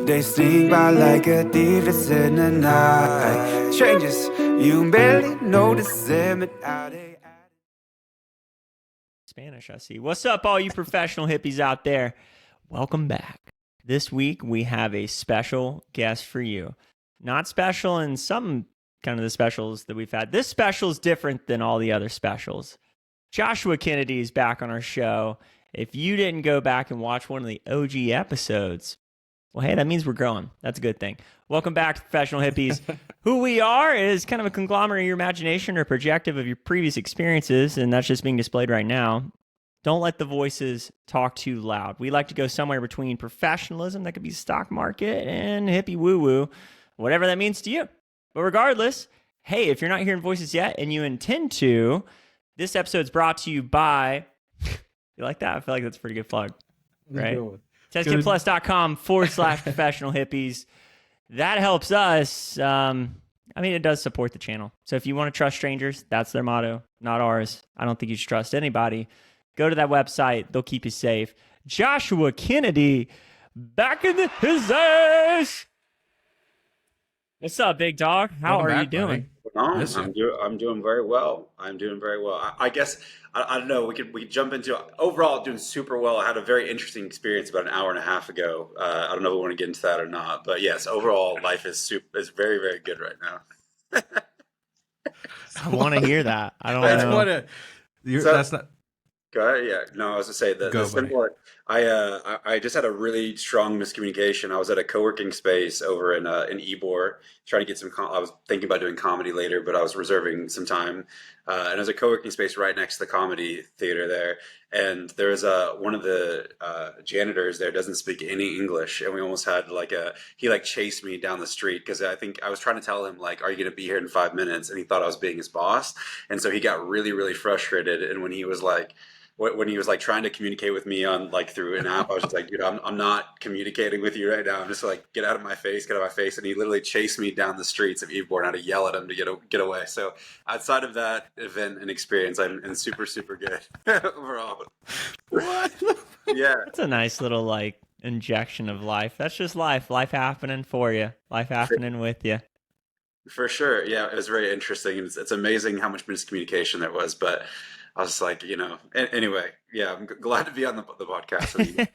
They sneak by like a thief that's in the night. Changes, you barely notice them at out. Spanish, I see. What's up, all you professional hippies out there? Welcome back. This week, we have a special guest for you. Not special in some kind of the specials that we've had. This special is different than all the other specials. Joshua Kennedy is back on our show. If you didn't go back and watch one of the OG episodes, well, hey, that means we're growing. That's a good thing. Welcome back to Professional Hippies. Who we are is kind of a conglomerate of your imagination or projective of your previous experiences, and that's just being displayed right now. Don't let the voices talk too loud. We like to go somewhere between professionalism, that could be stock market, and hippie woo-woo, whatever that means to you. But regardless, hey, if you're not hearing voices yet and you intend to, this episode's brought to you by... You like that? I feel like that's a pretty good plug, right? TestKitPlus.com/professional hippies. That helps us. It does support the channel. So if you want to trust strangers, that's their motto, not ours. I don't think you should trust anybody. Go to that website. They'll keep you safe. Joshua Kennedy, back in his ass. What's up, big dog? How are you doing? I'm doing very well. I guess I don't know. We could jump into overall doing super well. I had a very interesting experience about an hour and a half ago. I don't know if we want to get into that or not, but yes, overall life is very, very good right now. I want to hear that. I don't know. That's not. Go ahead. Yeah. No, I was to say the simple. I just had a really strong miscommunication. I was at a co-working space over in Ybor, trying to get some. I was thinking about doing comedy later, but I was reserving some time. And there's a co-working space right next to the comedy theater there. And there's one of the janitors there doesn't speak any English, and we almost had he chased me down the street because I think I was trying to tell him are you going to be here in 5 minutes? And he thought I was being his boss, and so he got really, really frustrated. And when he was trying to communicate with me on through an app, I was just like, dude, I'm not communicating with you right now. I'm just get out of my face. And he literally chased me down the streets of Ybor, and I had to yell at him to get away. So outside of that event and experience, I'm super, super good overall. What? Yeah. That's a nice little injection of life. That's just life happening for you, life happening with you. For sure. Yeah. It was very interesting. It's amazing how much miscommunication there was, but I was anyway, yeah, I'm glad to be on the podcast.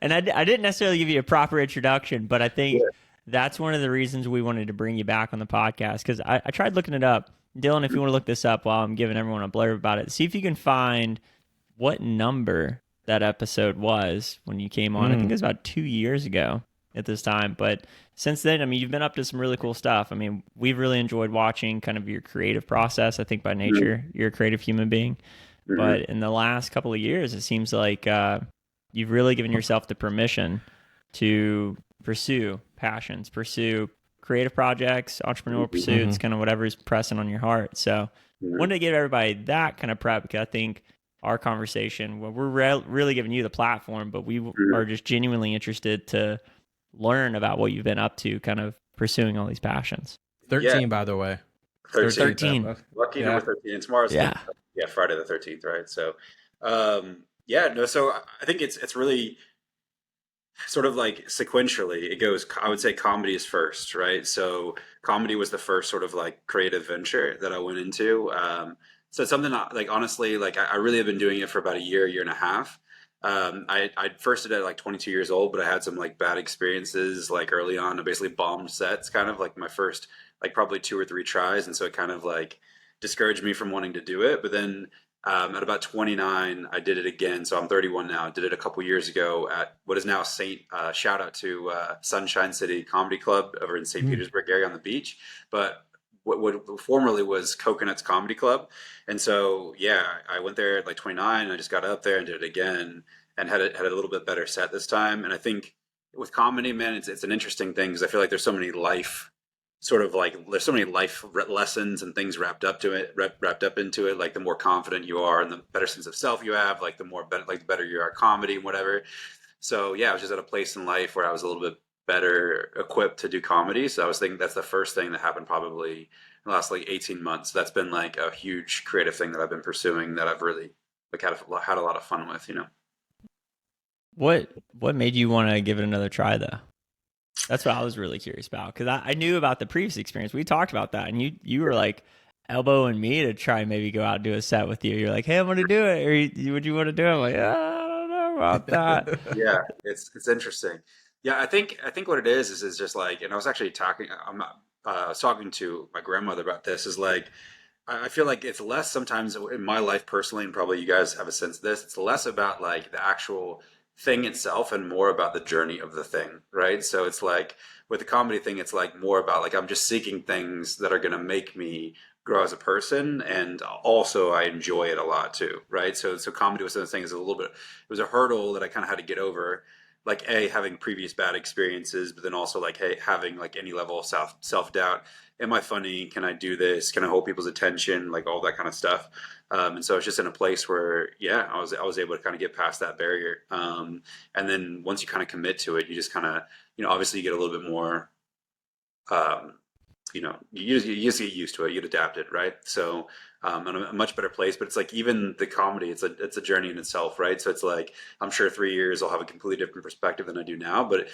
And I didn't necessarily give you a proper introduction, but I think that's one of the reasons we wanted to bring you back on the podcast, because I tried looking it up. Dylan, if you want to look this up while I'm giving everyone a blurb about it, see if you can find what number that episode was when you came on. I think it was about 2 years ago at this time, but since then, you've been up to some really cool stuff. We've really enjoyed watching kind of your creative process. I think by nature, you're a creative human being. But in the last couple of years, it seems like you've really given yourself the permission to pursue passions, pursue creative projects, entrepreneurial pursuits, kind of whatever's pressing on your heart. So wanted to give everybody that kind of prep, because I think our conversation, we're really giving you the platform, but we are just genuinely interested to learn about what you've been up to, kind of pursuing all these passions. 13, by the way. 13. Lucky number 13. And tomorrow's Friday the 13th, right? So, so I think it's really sort of sequentially. It goes, I would say comedy is first, right? So comedy was the first sort of creative venture that I went into. So it's something honestly, I really have been doing it for about a year and a half. I first did it at 22 years old, but I had some bad experiences early on. I basically bombed sets, kind of my first probably 2 or 3 tries, and so it kind of discouraged me from wanting to do it. But then at about 29, I did it again. So I'm 31 now. I did it a couple years ago at what is now shout out to Sunshine City Comedy Club over in St. Petersburg area on the beach, but what formerly was Coconuts Comedy Club. And so, I went there at 29. I just got up there and did it again, and had a little bit better set this time. And I think with comedy, man, it's an interesting thing, because I feel there's so many life there's so many life lessons and things wrapped up into it. The more confident you are and the better sense of self you have, the better you are at comedy and whatever. So I was just at a place in life where I was a little bit better equipped to do comedy. So I was thinking that's the first thing that happened probably in the last 18 months. That's been a huge creative thing that I've been pursuing, that I've really had a lot of fun with, What made you want to give it another try, though? That's what I was really curious about, because I knew about the previous experience. We talked about that, and you were like elbowing me to try and maybe go out and do a set with you. You're like, hey, I'm going to do it. Or would you want to do it? I'm like, I don't know about that. Yeah, it's interesting. Yeah, I think what it is just like, and I was actually I was talking to my grandmother about this. Is like, I feel like it's less sometimes in my life personally, and probably you guys have a sense of this. It's less about like the actual thing itself and more about the journey of the thing, right? So it's like with the comedy thing, it's like more about like I'm just seeking things that are going to make me grow as a person, and also I enjoy it a lot too, right? So comedy was something is a little bit, it was a hurdle that I kind of had to get over, like having previous bad experiences, but then also like having like any level of self doubt. Am I funny? Can I do this? Can I hold people's attention? Like all that kind of stuff. And so it's just in a place where, yeah, I was able to kind of get past that barrier. And then once you kind of commit to it, you just kind of, obviously you get a little bit more, um, you just get used to it. You'd adapt it, right? So in a much better place. But it's like even the comedy, it's a journey in itself, right? So it's like I'm sure 3 years I'll have a completely different perspective than I do now. But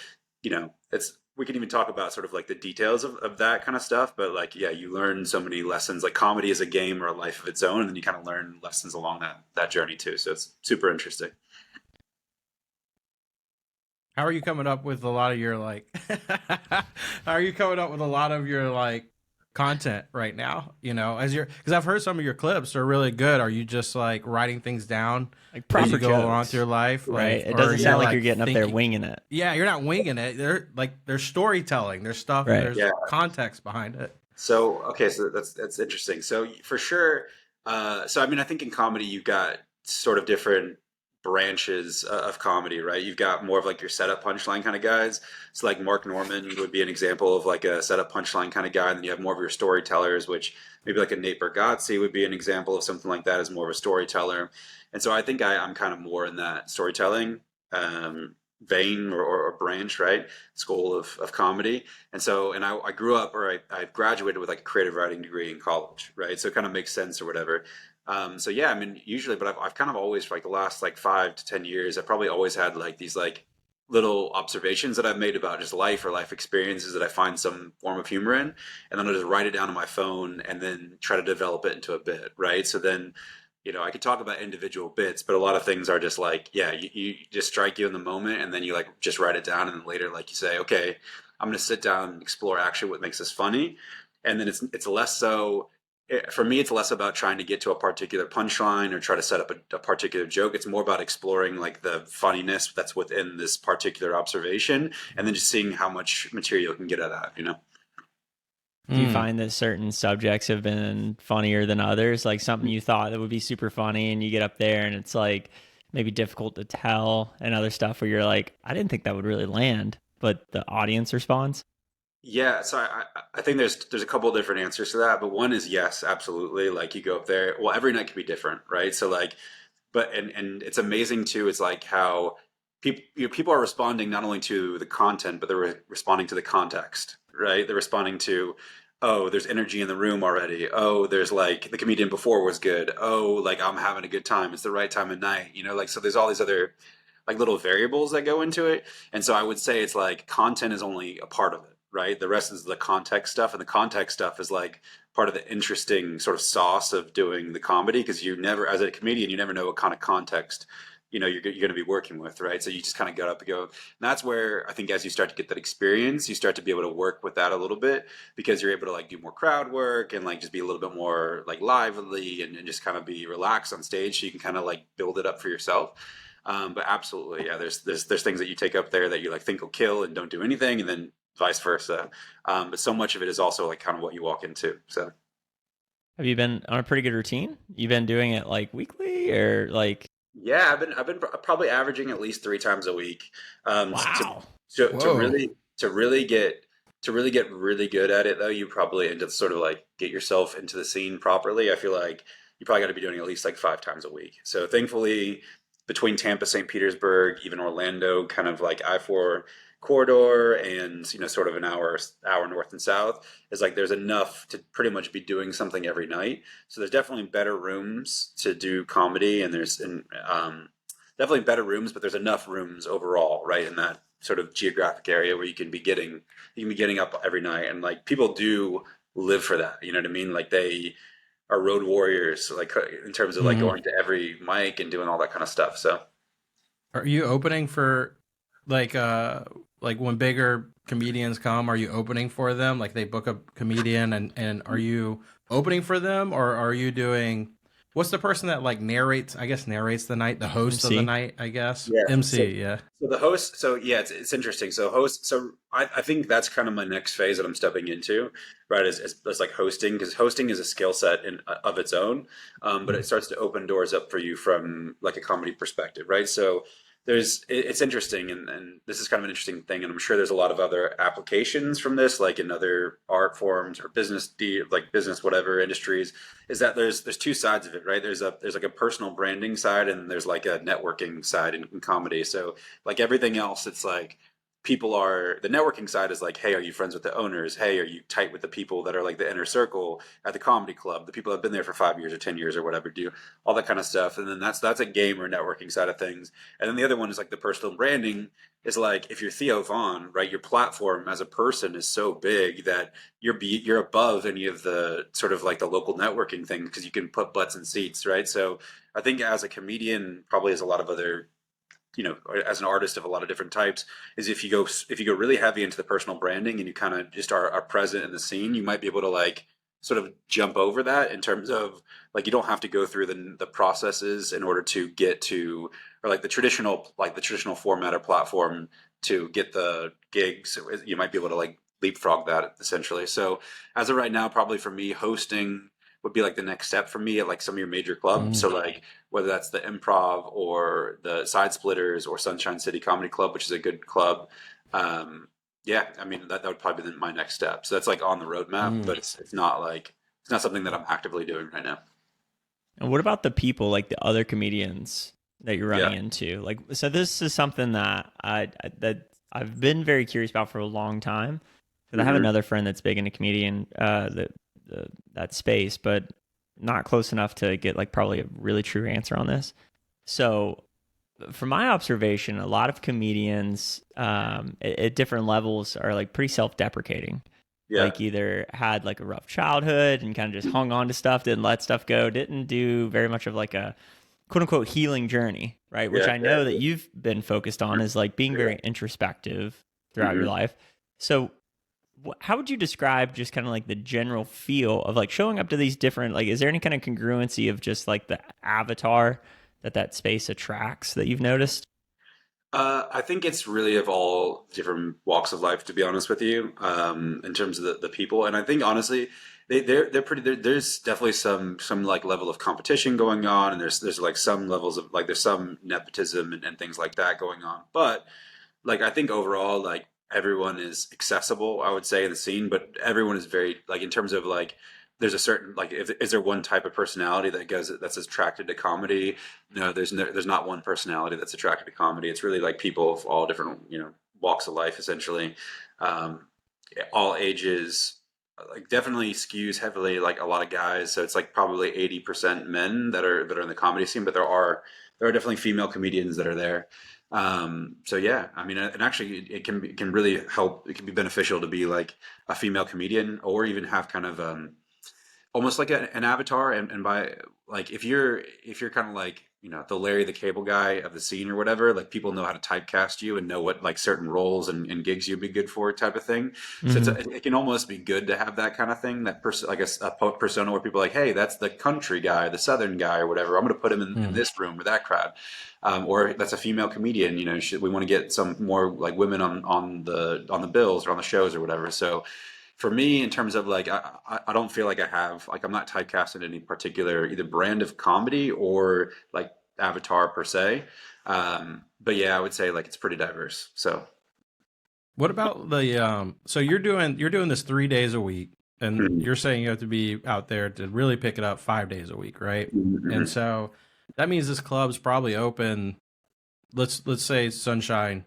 it's we can even talk about sort of like the details of that kind of stuff. But like, yeah, you learn so many lessons. Like comedy is a game or a life of its own, and then you kind of learn lessons along that journey too. So it's super interesting. How are you coming up with a lot of your like how are you coming up with a lot of your like content right now? Because I've heard some of your clips are really good. Are you just like writing things down like proper as you go jokes, along through your life? Right. Like, It doesn't sound like you're getting up there thinking, winging it. Yeah, you're not winging it. There's storytelling, there's stuff, Right. there's Yeah. context behind it. So okay, so that's interesting. So for sure, so I mean, I think in comedy you've got sort of different branches of comedy, right? You've got more of like your setup punchline kind of guys. So like Mark Norman would be an example of like a setup punchline kind of guy, and then you have more of your storytellers, which maybe like a Nate Bargatze would be an example of something like that as more of a storyteller. And so I think I'm kind of more in that storytelling vein or branch, right? School of comedy. And so, and I grew up, or I graduated with like a creative writing degree in college, right? So it kind of makes sense or whatever. So yeah, I mean, usually, but I've kind of always, for like the last like 5 to 10 years, I've probably always had like these like little observations that I've made about just life or life experiences that I find some form of humor in, and then I'll just write it down on my phone and then try to develop it into a bit, right? So then, I could talk about individual bits, but a lot of things are just like, yeah, you just strike you in the moment, and then you like just write it down, and then later, like you say, okay, I'm going to sit down and explore actually what makes this funny, and then it's less so. For me, it's less about trying to get to a particular punchline or try to set up a particular joke. It's more about exploring like the funniness that's within this particular observation, and then just seeing how much material you can get out of that. Do you find that certain subjects have been funnier than others? Like something you thought that would be super funny, and you get up there and it's like maybe difficult to tell, and other stuff where you're like, I didn't think that would really land, but the audience responds? Yeah, so I think there's a couple of different answers to that, but one is yes, absolutely. Like you go up there, well, every night can be different, right? So like, but and it's amazing too. It's like how people are responding not only to the content, but they're responding to the context, right? They're responding to, oh, there's energy in the room already. Oh, there's like the comedian before was good. Oh, like I'm having a good time. It's the right time of night, like so. There's all these other like little variables that go into it, and so I would say it's like content is only a part of it, right? The rest is the context stuff, and the context stuff is like part of the interesting sort of sauce of doing the comedy, because you never, as a comedian, you never know what kind of context you're going to be working with, right? So you just kind of get up and go. And that's where I think as you start to get that experience, you start to be able to work with that a little bit, because you're able to like do more crowd work and like just be a little bit more like lively and just kind of be relaxed on stage, so you can kind of like build it up for yourself. But absolutely, yeah, there's things that you take up there that you like think will kill and don't do anything, and then vice versa. But so much of it is also like kind of what you walk into. So have you been on a pretty good routine? You've been doing it like weekly or like? Yeah, I've been probably averaging at least 3 times a week. Wow. To really get really good at it though, you probably end up sort of like get yourself into the scene properly. I feel like you probably got to be doing at least like 5 times a week. So thankfully, between Tampa, St. Petersburg, even Orlando, kind of like I-4 corridor, and sort of an hour north and south, is like there's enough to pretty much be doing something every night. So there's definitely better rooms to do comedy, and there's definitely better rooms, but there's enough rooms overall, right, in that sort of geographic area where you can be getting up every night, and like people do live for that. You know what I mean? Like they are road warriors, like in terms of like going to every mic and doing all that kind of stuff. So, are you opening for like when bigger comedians come? Are you opening for them? Like they book a comedian, and are you opening for them, or are you doing? What's the person that like narrates the night, the host MC? of the night, I guess? Yeah. MC, So, yeah. so the host, so yeah, it's interesting. So host, so I think that's kind of my next phase that I'm stepping into, right? Is like hosting, because hosting is a skill set in of its own, but it starts to open doors up for you from like a comedy perspective, right? So it's interesting, and this is kind of an interesting thing, and I'm sure there's a lot of other applications from this, like in other art forms or like business whatever industries, is that there's two sides of it, right? There's like a personal branding side, and there's like a networking side in comedy. So like everything else, it's like the networking side is like, hey, are you friends with the owners? Hey, are you tight with the people that are like the inner circle at the comedy club, the people that have been there for 5 years or 10 years or whatever, do all that kind of stuff. And then that's a game or networking side of things. And then the other one is like the personal branding, is like, if you're Theo Vaughn, right, your platform as a person is so big that you're above any of the sort of like the local networking thing, because you can put butts in seats, right? So I think as a comedian, probably as a lot of other, as an artist of a lot of different types, is if you go really heavy into the personal branding and you kind of just are present in the scene, you might be able to like sort of jump over that, in terms of like you don't have to go through the processes in order to get to, or like the traditional format or platform to get the gigs. You might be able to like leapfrog that essentially. So as of right now, probably for me, hosting would be like the next step for me at like some of your major clubs. So like whether that's the Improv or the Side Splitters or Sunshine City Comedy Club, which is a good club. Yeah, I mean that would probably be my next step. So that's like on the roadmap, but it's not something that I'm actively doing right now. And what about the people, like the other comedians that you're running into? Like, so this is something that I've been very curious about for a long time. Because I have another friend that's big into comedian that space, but not close enough to get like probably a really true answer on this. So from my observation, a lot of comedians at different levels are like pretty self-deprecating. Like either had like a rough childhood and kind of just hung on to stuff, didn't let stuff go, didn't do very much of like a quote unquote healing journey, right? Which I know that you've been focused on, is like being very introspective throughout your life. So how would you describe just kind of like the general feel of like showing up to these different, like, is there any kind of congruency of just like the avatar that space attracts that you've noticed? I think it's really of all different walks of life, to be honest with you, in terms of the people. And I think honestly, they're pretty. There's definitely some like level of competition going on, and there's like some levels of like there's some nepotism and things like that going on. But like I think overall, like everyone is accessible, I would say, in the scene. But everyone is very like, in terms of like, there's a certain like, is there one type of personality that's attracted to comedy? No, there's not one personality that's attracted to comedy. It's really like people of all different walks of life, essentially, all ages. Like definitely skews heavily like a lot of guys. So it's like probably 80% men that are in the comedy scene, but there are definitely female comedians that are there. So yeah, I mean, and actually it can really help. It can be beneficial to be like a female comedian, or even have kind of almost like an avatar. And by like, if you're kind of like, the Larry the Cable Guy of the scene or whatever, like people know how to typecast you and know what like certain roles and gigs you'd be good for, type of thing. So it can almost be good to have that kind of thing, that person, like a persona where people are like, hey, that's the country guy, the Southern guy or whatever. I'm going to put him in this room with that crowd. Or that's a female comedian, we want to get some more like women on the bills or on the shows or whatever. So for me, in terms of like, I don't feel like I have, like, I'm not typecasted in any particular either brand of comedy or like avatar per se. But yeah, I would say like it's pretty diverse. So what about the so you're doing this 3 days a week, and you're saying you have to be out there to really pick it up 5 days a week, right? And so that means this club's probably open, let's say Sunshine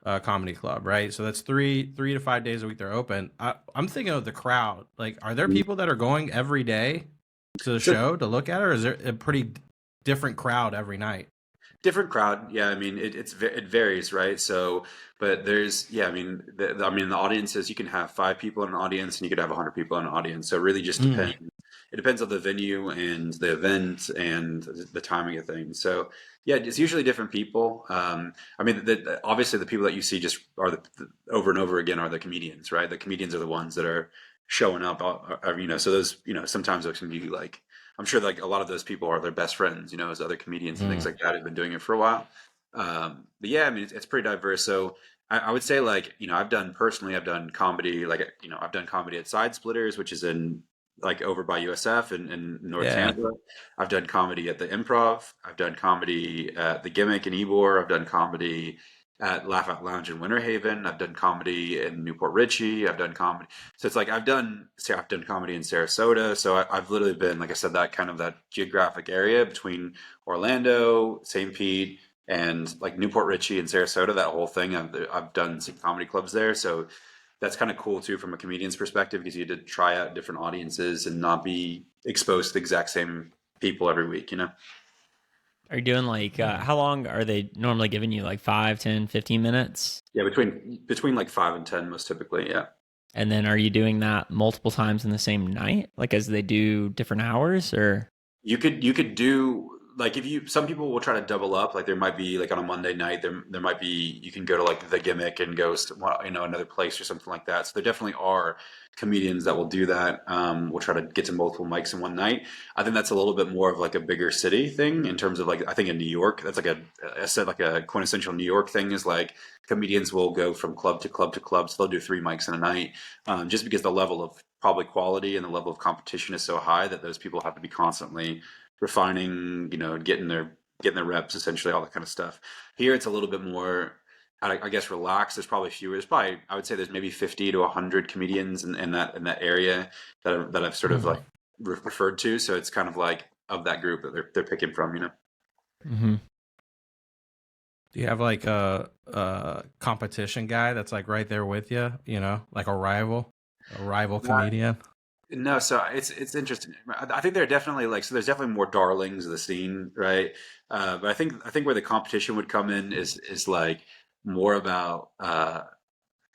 Comedy Club, right? So that's three to 5 days a week they're open. I'm thinking of the crowd. Like, are there people that are going every day to the show to look at it, or is there a pretty different crowd every night? Different crowd. Yeah. I mean, it varies, right? So, but there's, yeah, I mean, the audiences, you can have 5 people in an audience and you could have 100 people in an audience. So it really just Mm. depends. It depends on the venue and the event and the timing of things. So yeah, it's usually different people. I mean, obviously the people that you see just are over and over again are the comedians, right? The comedians are the ones that are showing up, so those, sometimes those can be like, I'm sure like a lot of those people are their best friends, as other comedians and things Mm. like that have been doing it for a while. But yeah, I mean, it's pretty diverse. So I would say like, I've done comedy, like, I've done comedy at Side Splitters, which is in like over by USF in North Yeah. Tampa. I've done comedy at the Improv. I've done comedy at the Gimmick in Ybor. I've done comedy at Laugh Out Lounge in Winter Haven. I've done comedy in Newport Richie. I've done comedy. So it's like I've done comedy in Sarasota. So I've literally been, like I said, that kind of that geographic area between Orlando, St. Pete, and like Newport Richie and Sarasota. That whole thing. I've done some comedy clubs there. So that's kind of cool too from a comedian's perspective, because you get to try out different audiences and not be exposed to the exact same people every week. Are you doing like how long are they normally giving you? Like 5, 10, 15 minutes? Yeah, between like 5 and 10 most typically. Yeah. And then are you doing that multiple times in the same night? Like as they do different hours, or? You could do like, some people will try to double up. Like there might be like on a Monday night, there might be, you can go to like the Gimmick and go to, another place or something like that. So there definitely are comedians that will do that. We'll try to get to multiple mics in one night. I think that's a little bit more of like a bigger city thing in terms of like, I think in New York, that's like I said, like a quintessential New York thing is like comedians will go from club to club to club. So they'll do 3 mics in a night, just because the level of probably quality and the level of competition is so high that those people have to be constantly refining, getting their reps, essentially all that kind of stuff. Here it's a little bit more, I guess, relaxed. There's probably fewer. I would say there's maybe 50 to 100 comedians in that area that I've sort of like referred to. So it's kind of like of that group that they're picking from. Mm-hmm. Do you have like a competition guy that's like right there with you? Like a rival comedian? No, so it's interesting. I think there are definitely like, so there's definitely more darlings of the scene, right? But I think where the competition would come in is like more about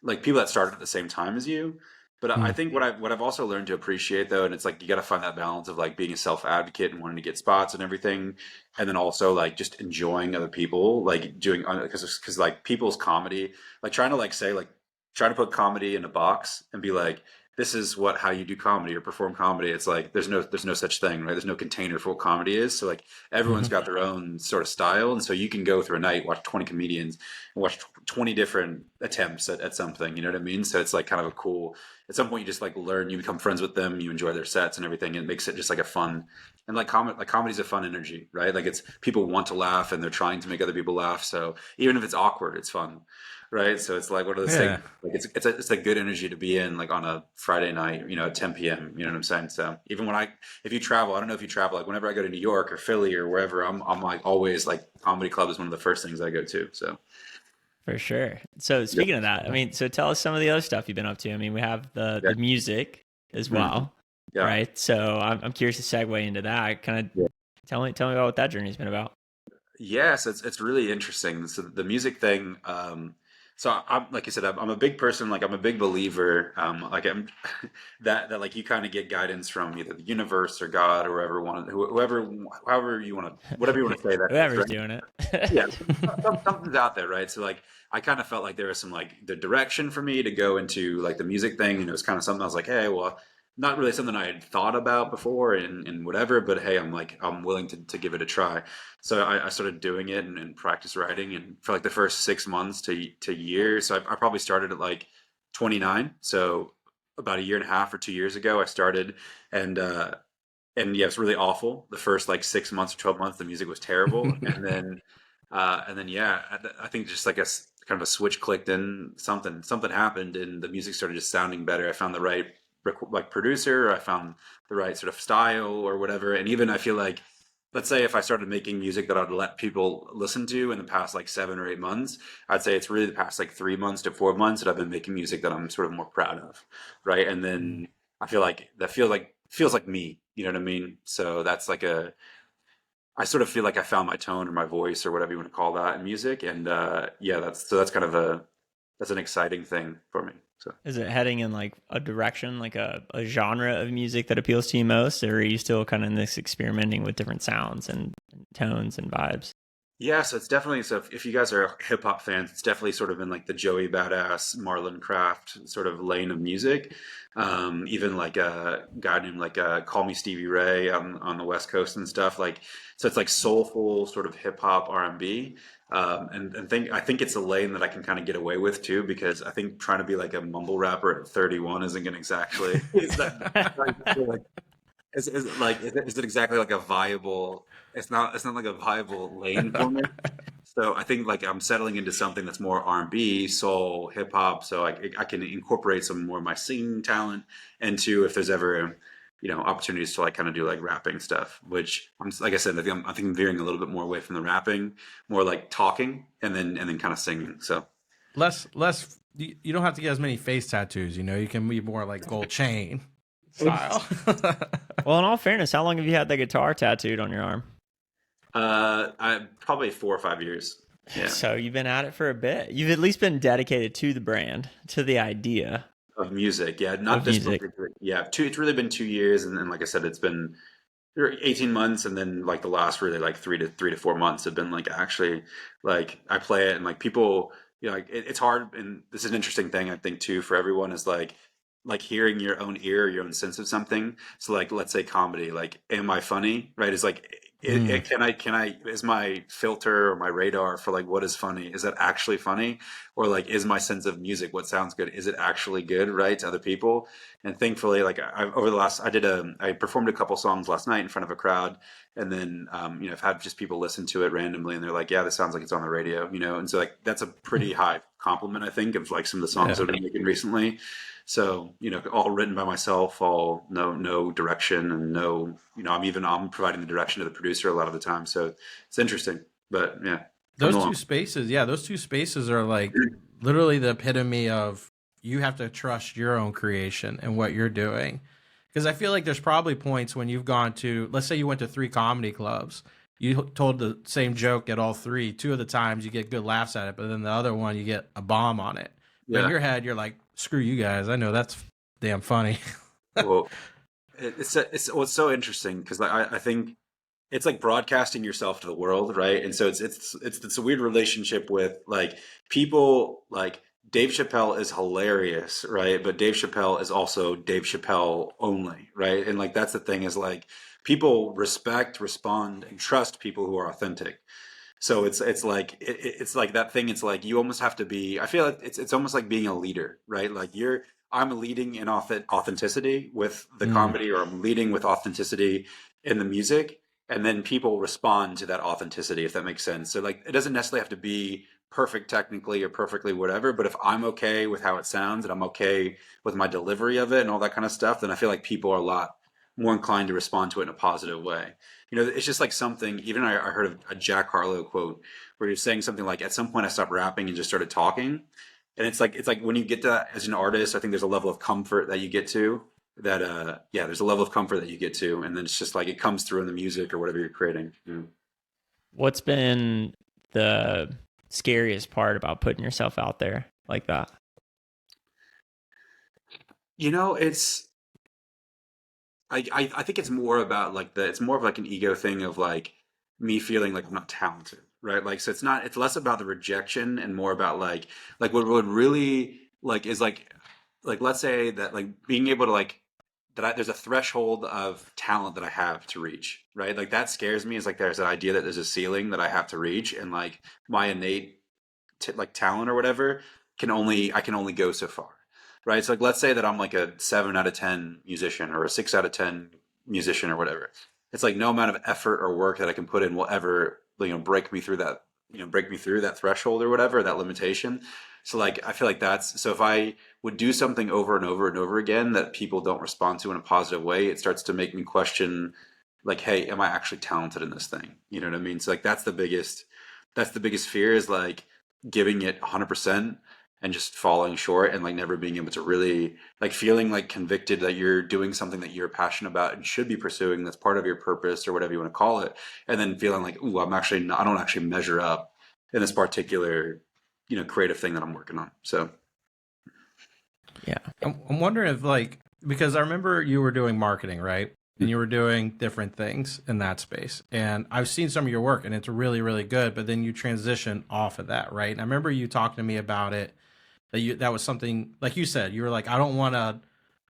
like people that started at the same time as you. But I think what I've also learned to appreciate though, and it's like you got to find that balance of like being a self advocate and wanting to get spots and everything, and then also like just enjoying other people, like doing, because like people's comedy, like trying to like say like trying to put comedy in a box and be like, this is how you do comedy or perform comedy. It's like there's no such thing, right? There's no container for what comedy is. So like everyone's got their own sort of style, and so you can go through a night, watch 20 comedians, and watch 20 different attempts at something. You know what I mean? So it's like kind of a cool. At some point, you just like learn, you become friends with them, you enjoy their sets and everything. It makes it just like a fun, and like comedy's a fun energy, right? Like it's people want to laugh and they're trying to make other people laugh. So even if it's awkward, it's fun. Right, so it's like one of those things. Like it's a good energy to be in, like on a Friday night, at 10 p.m. You know what I'm saying? So even if you travel, I don't know if you travel, like whenever I go to New York or Philly or wherever, I'm like always like comedy club is one of the first things I go to. So for sure. So speaking of that, I mean, so tell us some of the other stuff you've been up to. I mean, we have the music as well, right? So I'm curious to segue into that. Kind of tell me about what that journey's been about. Yes, it's really interesting. So the music thing. So I'm like you said, I'm a big person. Like I'm a big believer. Like I'm that like you kind of get guidance from either the universe or God or however you want to, whatever you want to say. That whoever's right? doing it. Yeah, something's out there, right? So like I kind of felt like there was some like the direction for me to go into like the music thing. It's kind of something I was like, hey, well, not really something I had thought about before and whatever, but hey, I'm willing to give it a try. So I started doing it and practice writing, and for like the first 6 months to year. So I probably started at like 29. So about a year and a half or 2 years ago, I started, and yeah, it's really awful. The first like 6 months or 12 months, the music was terrible. and then yeah, I think just like kind of a switch clicked and something happened and the music started just sounding better. I found the right like producer, I found the right sort of style or whatever. And even I feel like, let's say if I started making music that I'd let people listen to in the past like 7 or 8 months, I'd say it's really the past like 3 months to 4 months that I've been making music that I'm sort of more proud of, right? And then I feel like that feels like me, you know what I mean? So that's like I sort of feel like I found my tone or my voice or whatever you want to call that in music. And yeah, that's kind of that's an exciting thing for me. So is it heading in like a direction, like a genre of music that appeals to you most, or are you still kind of in this experimenting with different sounds and tones and vibes? yeah, so it's definitely, so if you guys are hip hop fans, it's definitely sort of in like the Joey Badass, Marlon Craft sort of lane of music. Even like a guy named like Call Me Stevie Ray on the West Coast and stuff. Like, so it's like soulful sort of hip hop R&B. I think it's a lane that I can kind of get away with too, because I think trying to be like a mumble rapper at 31 isn't going to exactly. Is it exactly like a viable? It's not like a viable lane for me. So I think like I'm settling into something that's more R&B, soul, hip hop. So I can incorporate some more of my singing talent into, if there's ever, opportunities to like kind of do like rapping stuff. Which like I said, I think I'm veering a little bit more away from the rapping, more like talking and then kind of singing. So less. You don't have to get as many face tattoos. You can be more like gold chain style. Well, in all fairness, how long have you had the guitar tattooed on your arm? I probably 4 or 5 years. Yeah. So you've been at it for a bit. You've at least been dedicated to the brand, to the idea of music. Yeah, not of this music. Yeah, it's really been 2 years, and then like I said, it's been 18 months, and then like the last really like 3 to 4 months have been like actually like I play it and like people, like it's hard, and this is an interesting thing I think too for everyone is like hearing your own ear, your own sense of something. So like let's say comedy, like am I funny, right? Is like can I is my filter or my radar for like what is funny, is that actually funny? Or like is my sense of music, what sounds good, is it actually good, right, to other people? And thankfully, like I performed a couple songs last night in front of a crowd, and then I've had just people listen to it randomly and they're like, yeah, this sounds like it's on the radio, and so like that's a pretty high compliment, I think, of like some of the songs that I've been making recently. So, all written by myself, all no direction, and no, I'm providing the direction to the producer a lot of the time. So it's interesting, but yeah. Those two spaces are like literally the epitome of, you have to trust your own creation and what you're doing. Because I feel like there's probably points when you've gone to, let's say you went to 3 comedy clubs, you told the same joke at all 3. 2 of the times you get good laughs at it, but then the other one you get a bomb on it. Yeah. In your head, you're like, screw you guys, I know that's damn funny. Well, it's so interesting because like I think it's like broadcasting yourself to the world, right? And so it's a weird relationship with like people. Like Dave Chappelle is hilarious, right? But Dave Chappelle is also Dave Chappelle only, right? And like that's the thing, is like people respect, respond, and trust people who are authentic. So it's like it's like that thing. It's like you almost have to be. I feel like it's almost like being a leader, right? Like I'm leading in authenticity with the comedy, or I'm leading with authenticity in the music, and then people respond to that authenticity, if that makes sense. So like it doesn't necessarily have to be perfect technically or perfectly whatever, but if I'm okay with how it sounds and I'm okay with my delivery of it and all that kind of stuff, then I feel like people are a lot more inclined to respond to it in a positive way. It's just like something, even I heard of a Jack Harlow quote where he was saying something like, at some point I stopped rapping and just started talking. And it's like when you get to that as an artist, I think there's a level of comfort that you get to that, there's a level of comfort that you get to. And then it's just like, it comes through in the music or whatever you're creating. Yeah. What's been the scariest part about putting yourself out there like that? It's, I think it's more about like it's more of like an ego thing of like me feeling like I'm not talented, right? Like, so it's less about the rejection and more about like what would really like is like let's say that like being able to like there's a threshold of talent that I have to reach, right? Like that scares me, is like there's an idea that there's a ceiling that I have to reach, and like my innate like talent or whatever I can only go so far. Right. So like, let's say that I'm like a 7 out of 10 musician or a 6 out of 10 musician or whatever. It's like no amount of effort or work that I can put in will ever, break me through that threshold or whatever, that limitation. So like, I feel like so if I would do something over and over and over again that people don't respond to in a positive way, it starts to make me question like, hey, am I actually talented in this thing? You know what I mean? So like, that's the biggest fear, is like giving it 100%. and just falling short and like never being able to really like feeling like convicted that you're doing something that you're passionate about and should be pursuing, that's part of your purpose or whatever you want to call it, and then feeling like, ooh, I'm actually not, I don't actually measure up in this particular, you know, creative thing that I'm working on. So yeah, I'm wondering if like, because I remember you were doing marketing, right? And you were doing different things in that space. And I've seen some of your work and it's really, really good. But then you transition off of that, right? And I remember you talking to me about it, that was something, like you said, you were like, I don't want to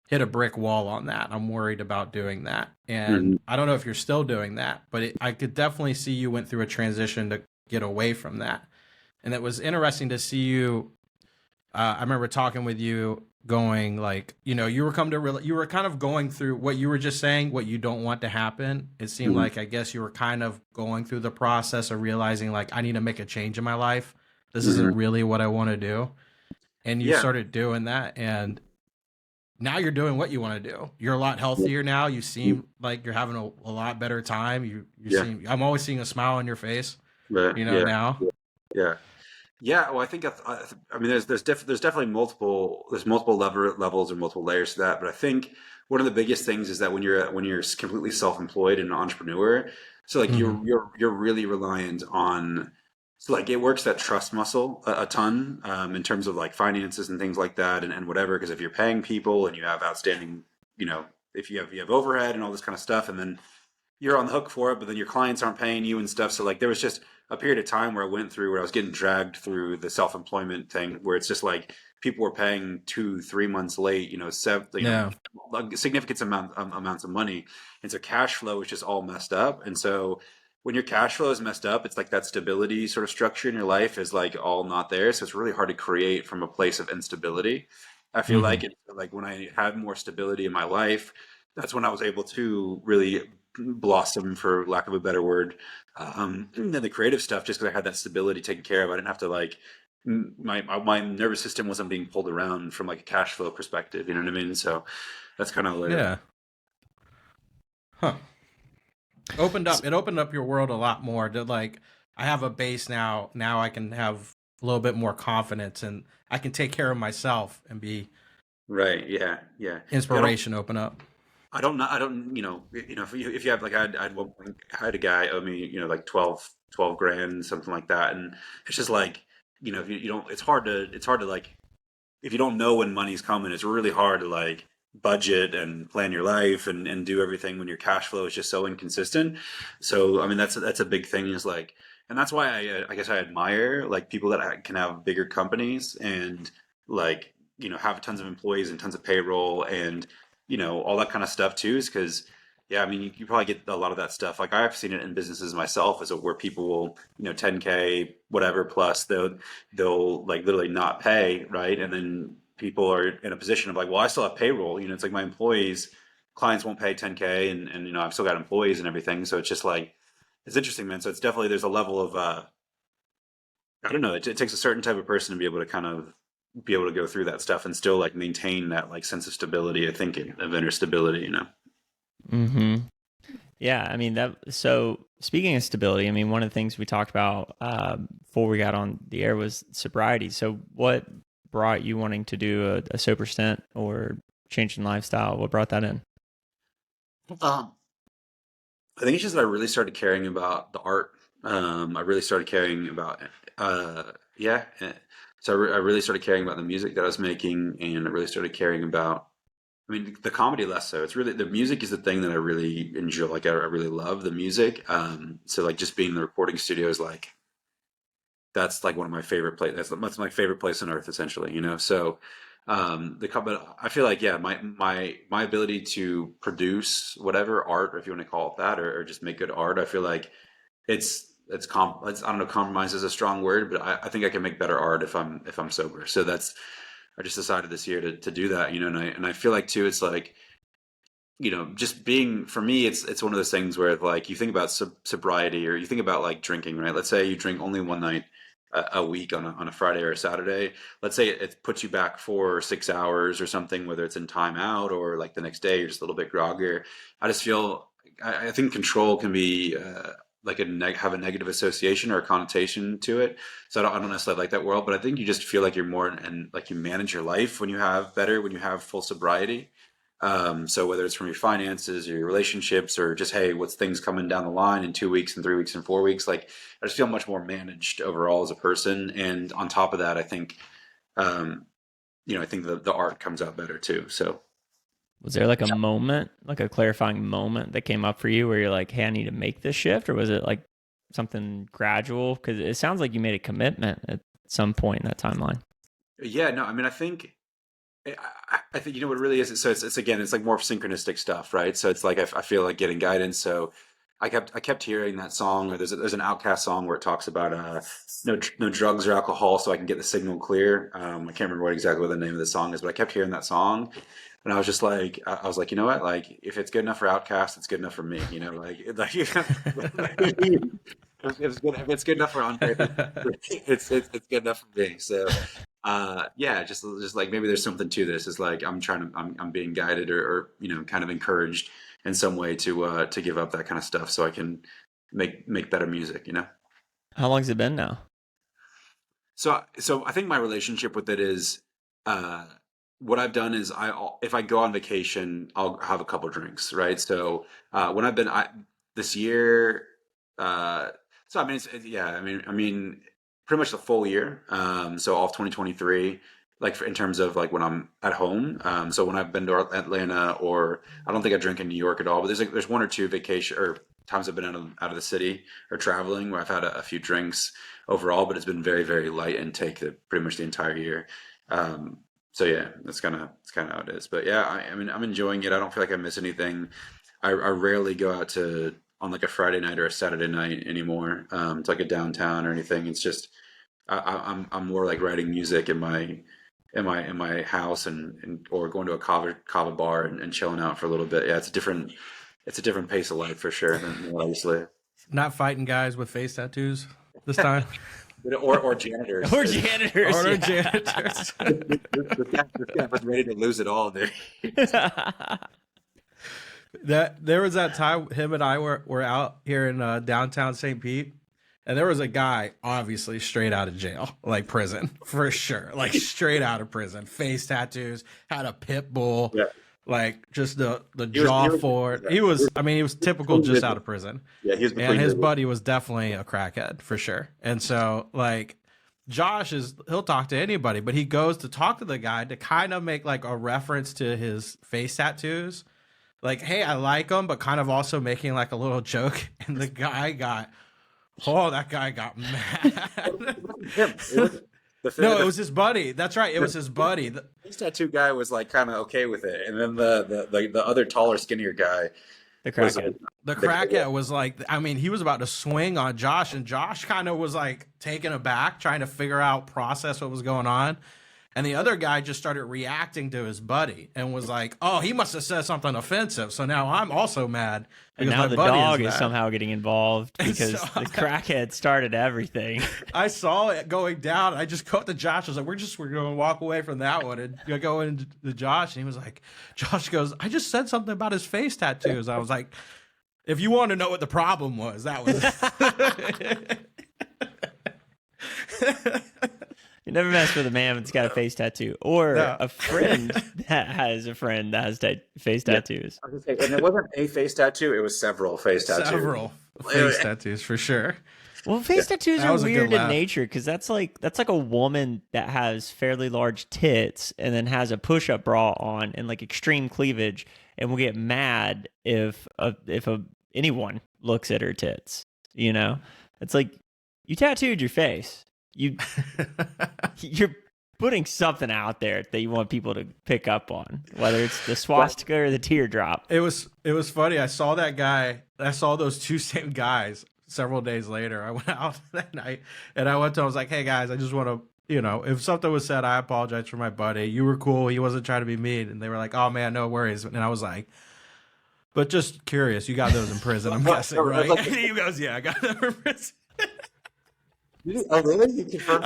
hit a brick wall on that. I'm worried about doing that. And I don't know if you're still doing that, but I could definitely see you went through a transition to get away from that. And it was interesting to see you. I remember talking with you going like, you know, you were kind of going through what you were just saying, what you don't want to happen. It seemed like, I guess you were kind of going through the process of realizing like, I need to make a change in my life. This isn't really what I want to do. And you started doing that. And now you're doing what you want to do. You're a lot healthier now. You seem like you're having a lot better time. You seem, I'm always seeing a smile on your face, you know, now. Yeah, well, I think I mean, there's definitely multiple levels or multiple layers to that. But I think one of the biggest things is that when you're completely self-employed and an entrepreneur, so like you're really reliant on, so like it works that trust muscle a ton in terms of like finances and things like that and whatever. Because if you're paying people and you have outstanding, you know, if you have overhead and all this kind of stuff, and then you're on the hook for it, but then your clients aren't paying you and stuff. So like there was just a period of time where I went through where I was getting dragged through the self-employment thing where it's just like people were paying 2-3 months late, you know, like significant amounts of money. And so cash flow was just all messed up. And so when your cash flow is messed up, it's like that stability sort of structure in your life is like all not there. So it's really hard to create from a place of instability. I feel like when I had more stability in my life, that's when I was able to really blossom, for lack of a better word, and then the creative stuff, just because I had that stability taken care of. I didn't have to like my nervous system wasn't being pulled around from like a cash flow perspective, you know what I mean? So that's kind of it opened up your world a lot more to like, I have a base now I can have a little bit more confidence and I can take care of myself and be inspiration open up. I don't, you know, if you have like, I had a guy owe me, you know, like 12 grand, something like that. And it's just like, you know, if you don't, it's hard to like, if you don't know when money's coming, it's really hard to like budget and plan your life and do everything when your cash flow is just so inconsistent. So, I mean, that's a big thing is like, and that's why I guess I admire like people that can have bigger companies and like, you know, have tons of employees and tons of payroll and, you know, all that kind of stuff too, is because, yeah, I mean, you probably get a lot of that stuff. Like I've seen it in businesses myself, as where people will, you know, 10K, whatever, plus they'll like literally not pay, right? And then people are in a position of like, well, I still have payroll. You know, it's like my clients won't pay 10K and you know, I've still got employees and everything. So it's just like, it's interesting, man. So it's definitely, there's a level of, I don't know, it takes a certain type of person to be able to kind of be able to go through that stuff and still like maintain that like sense of stability, of thinking, of inner stability, you know? Yeah. I mean, so speaking of stability, I mean, one of the things we talked about before we got on the air was sobriety. So what brought you wanting to do a sober stint or changing lifestyle? What brought that in? I think it's just that I really started caring about the art. I really started caring about, so I really started caring about the music that I was making, and I really started caring about, I mean, the comedy less so. It's really, the music is the thing that I really enjoy. Like I really love the music. So like just being in the recording studio is like, that's like one of my favorite places. That's my favorite place on earth, essentially, you know? So, but I feel like, yeah, my ability to produce whatever art, or if you want to call it that, or just make good art, I feel like I don't know, compromise is a strong word, but I think I can make better art if I'm sober. So I just decided this year to do that, you know, and I feel like too, it's like, you know, just being, for me, it's one of those things where like you think about sobriety, or you think about like drinking, right? Let's say you drink only one night a week on a Friday or a Saturday. Let's say it puts you back 4 or 6 hours or something, whether it's in timeout or like the next day you're just a little bit groggier. I just feel, I think control can be like have a negative association or a connotation to it. So I don't necessarily like that world, but I think you just feel like you're more and like you manage your life when you have full sobriety. So whether it's from your finances or your relationships or just, hey, what's things coming down the line in 2 weeks and 3 weeks and 4 weeks, like I just feel much more managed overall as a person. And on top of that, I think, I think the art comes out better too. So was there like a moment, like a clarifying moment that came up for you where you're like, hey, I need to make this shift? Or was it like something gradual? Because it sounds like you made a commitment at some point in that timeline. Yeah, no, I mean, I think you know what it really is. So it's again, it's like more synchronistic stuff, right? So it's like I feel like getting guidance. So I kept hearing that song, or there's an OutKast song where it talks about no drugs or alcohol, so I can get the signal clear. I can't remember what the name of the song is, but I kept hearing that song, and I was just like, you know what? Like, if it's good enough for OutKast, it's good enough for me. You know, like if it's good enough for Andre, it's good enough for me. So. Yeah, just like maybe there's something to this. It's like I'm being guided or kind of encouraged in some way to give up that kind of stuff so I can make better music. How long has it been now? So I think my relationship with it is what I've done is if I go on vacation, I'll have a couple drinks, right? So when I've been this year, so I mean pretty much the full year. So all of 2023, like in terms of like when I'm at home. So when I've been to Atlanta, or I don't think I drink in New York at all, but there's one or two vacation or times I've been out of the city or traveling where I've had a few drinks overall, but it's been very, very light intake pretty much the entire year. So yeah, that's kind of how it is. But yeah, I mean, I'm enjoying it. I don't feel like I miss anything. I rarely go out on like a Friday night or a Saturday night anymore, to like a downtown or anything. It's just I'm more like writing music in my house or going to a kava bar and chilling out for a little bit. Yeah, it's a different pace of life for sure than what I used to live. Not fighting guys with face tattoos this time. or janitors. Or janitors. Or janitors. This guy was ready to lose it all, dude. There was that time him and I were out here in downtown St. Pete, and there was a guy obviously straight out of jail, like prison for sure, like straight out of prison, face tattoos, had a pit bull, like just the jaw forward. He was typical just out of prison. Yeah, he was. And his buddy was definitely a crackhead for sure. And so like Josh he'll talk to anybody, but he goes to talk to the guy to kind of make like a reference to his face tattoos. Like, hey, I like him, but kind of also making like a little joke. And that guy got mad. No, it was his buddy. That's right. It was his buddy. This tattoo guy was like kind of okay with it. And then the other taller, skinnier guy, the crackhead. The crackhead was like, I mean, he was about to swing on Josh, and Josh kind of was like taken aback, trying to process what was going on. And the other guy just started reacting to his buddy and was like, oh, he must have said something offensive. So now I'm also mad. And now the dog is somehow getting involved because the crackhead started everything. I saw it going down. I just caught to Josh. I was like, we're going to walk away from that one and go into Josh. And he was like, Josh goes, I just said something about his face tattoos. I was like, if you want to know what the problem was, that was You never mess with a man that's got a face tattoo, or a friend that has a friend that has face tattoos. I was gonna say, and it wasn't a face tattoo; it was several face tattoos. Several face tattoos for sure. Well, face tattoos are weird in nature because that's like a woman that has fairly large tits and then has a push-up bra on and like extreme cleavage, and will get mad if anyone looks at her tits. You know, it's like you tattooed your face. You're putting something out there that you want people to pick up on, whether it's the swastika or the teardrop. It was funny. I saw that guy. I saw those two same guys several days later. I went out that night and I went to. I was like, "Hey guys, I just want to, if something was said, I apologize for my buddy. You were cool. He wasn't trying to be mean." And they were like, "Oh man, no worries." And I was like, "But just curious, you got those in prison, I'm guessing, right?" And he goes, "Yeah, I got them in prison." Oh really? You confirmed?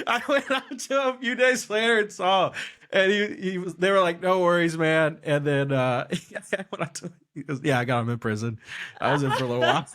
I went out to him a few days later and saw him, and they were like, "No worries, man." And then I went out to him, he goes, "Yeah, I got him in prison. I was in for a little while."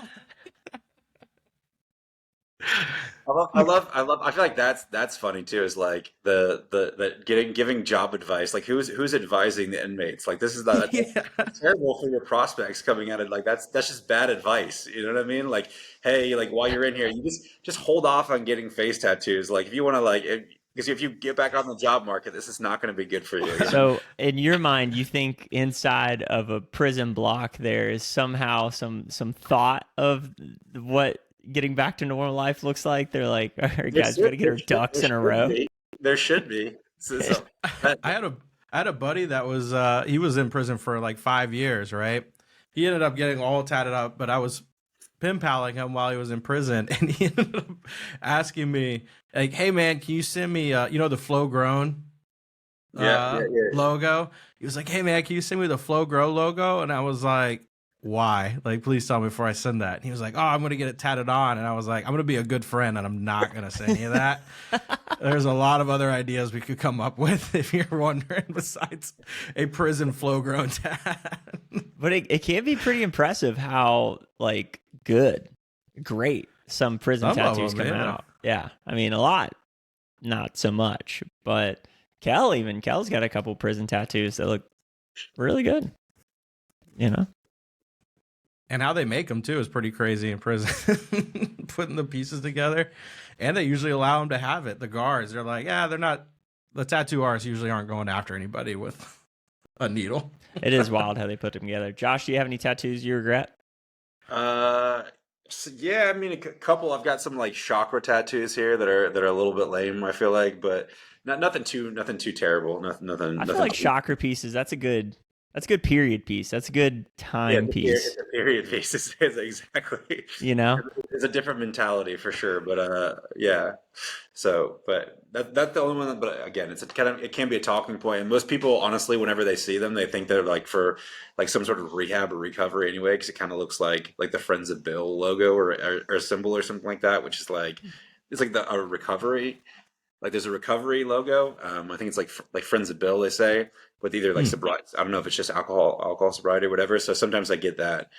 I feel like that's funny too. Is like the giving job advice. Like who's advising the inmates? Like this is not Yeah. that's terrible for your prospects coming at it. Like that's just bad advice. You know what I mean? Like hey, like while you're in here, you just hold off on getting face tattoos. Like if you want to because if you get back on the job market, this is not going to be good for you. You know? So, in your mind, you think inside of a prison block there is somehow some thought of what getting back to normal life looks like? They're like, "Our guys got to get our ducks in a row." There should be. I had a buddy that was he was in prison for like 5 years, right? He ended up getting all tatted up, but I was pen paling him while he was in prison, and he ended up asking me like, "Hey man, can you send me the Flow Grown logo?" He was like, "Hey man, can you send me the Flow Grow logo?" And I was like, "Why? Like, please tell me before I send that." And he was like, "Oh, I'm gonna get it tatted on." And I was like, "I'm gonna be a good friend, and I'm not gonna say any of that." There's a lot of other ideas we could come up with if you're wondering, besides a prison Flow Grown tat. But it can be pretty impressive how like great some prison tattoos come out. Yeah, I mean a lot, not so much. But Kel's got a couple prison tattoos that look really good. You know. And how they make them too is pretty crazy in prison, putting the pieces together, and they usually allow them to have it. The guards, they're like, yeah, they're not. The tattoo artists usually aren't going after anybody with a needle. It is wild how they put them together. Josh, do you have any tattoos you regret? So, yeah, I mean a couple. I've got some like chakra tattoos here that are a little bit lame. I feel like, but nothing too terrible. Nothing. I feel like chakra pieces. That's a good period piece. That's a good time piece. The period piece is exactly. You know, it's a different mentality for sure. But yeah. So, but that's the only one. But again, it can be a talking point. And most people, honestly, whenever they see them, they think they're like for like some sort of rehab or recovery anyway, because it kind of looks like the Friends of Bill logo or a symbol or something like that, which is like it's like a recovery. Like there's a recovery logo. I think it's like Friends of Bill, they say, with either like sobriety. I don't know if it's just alcohol sobriety or whatever. So sometimes I get that.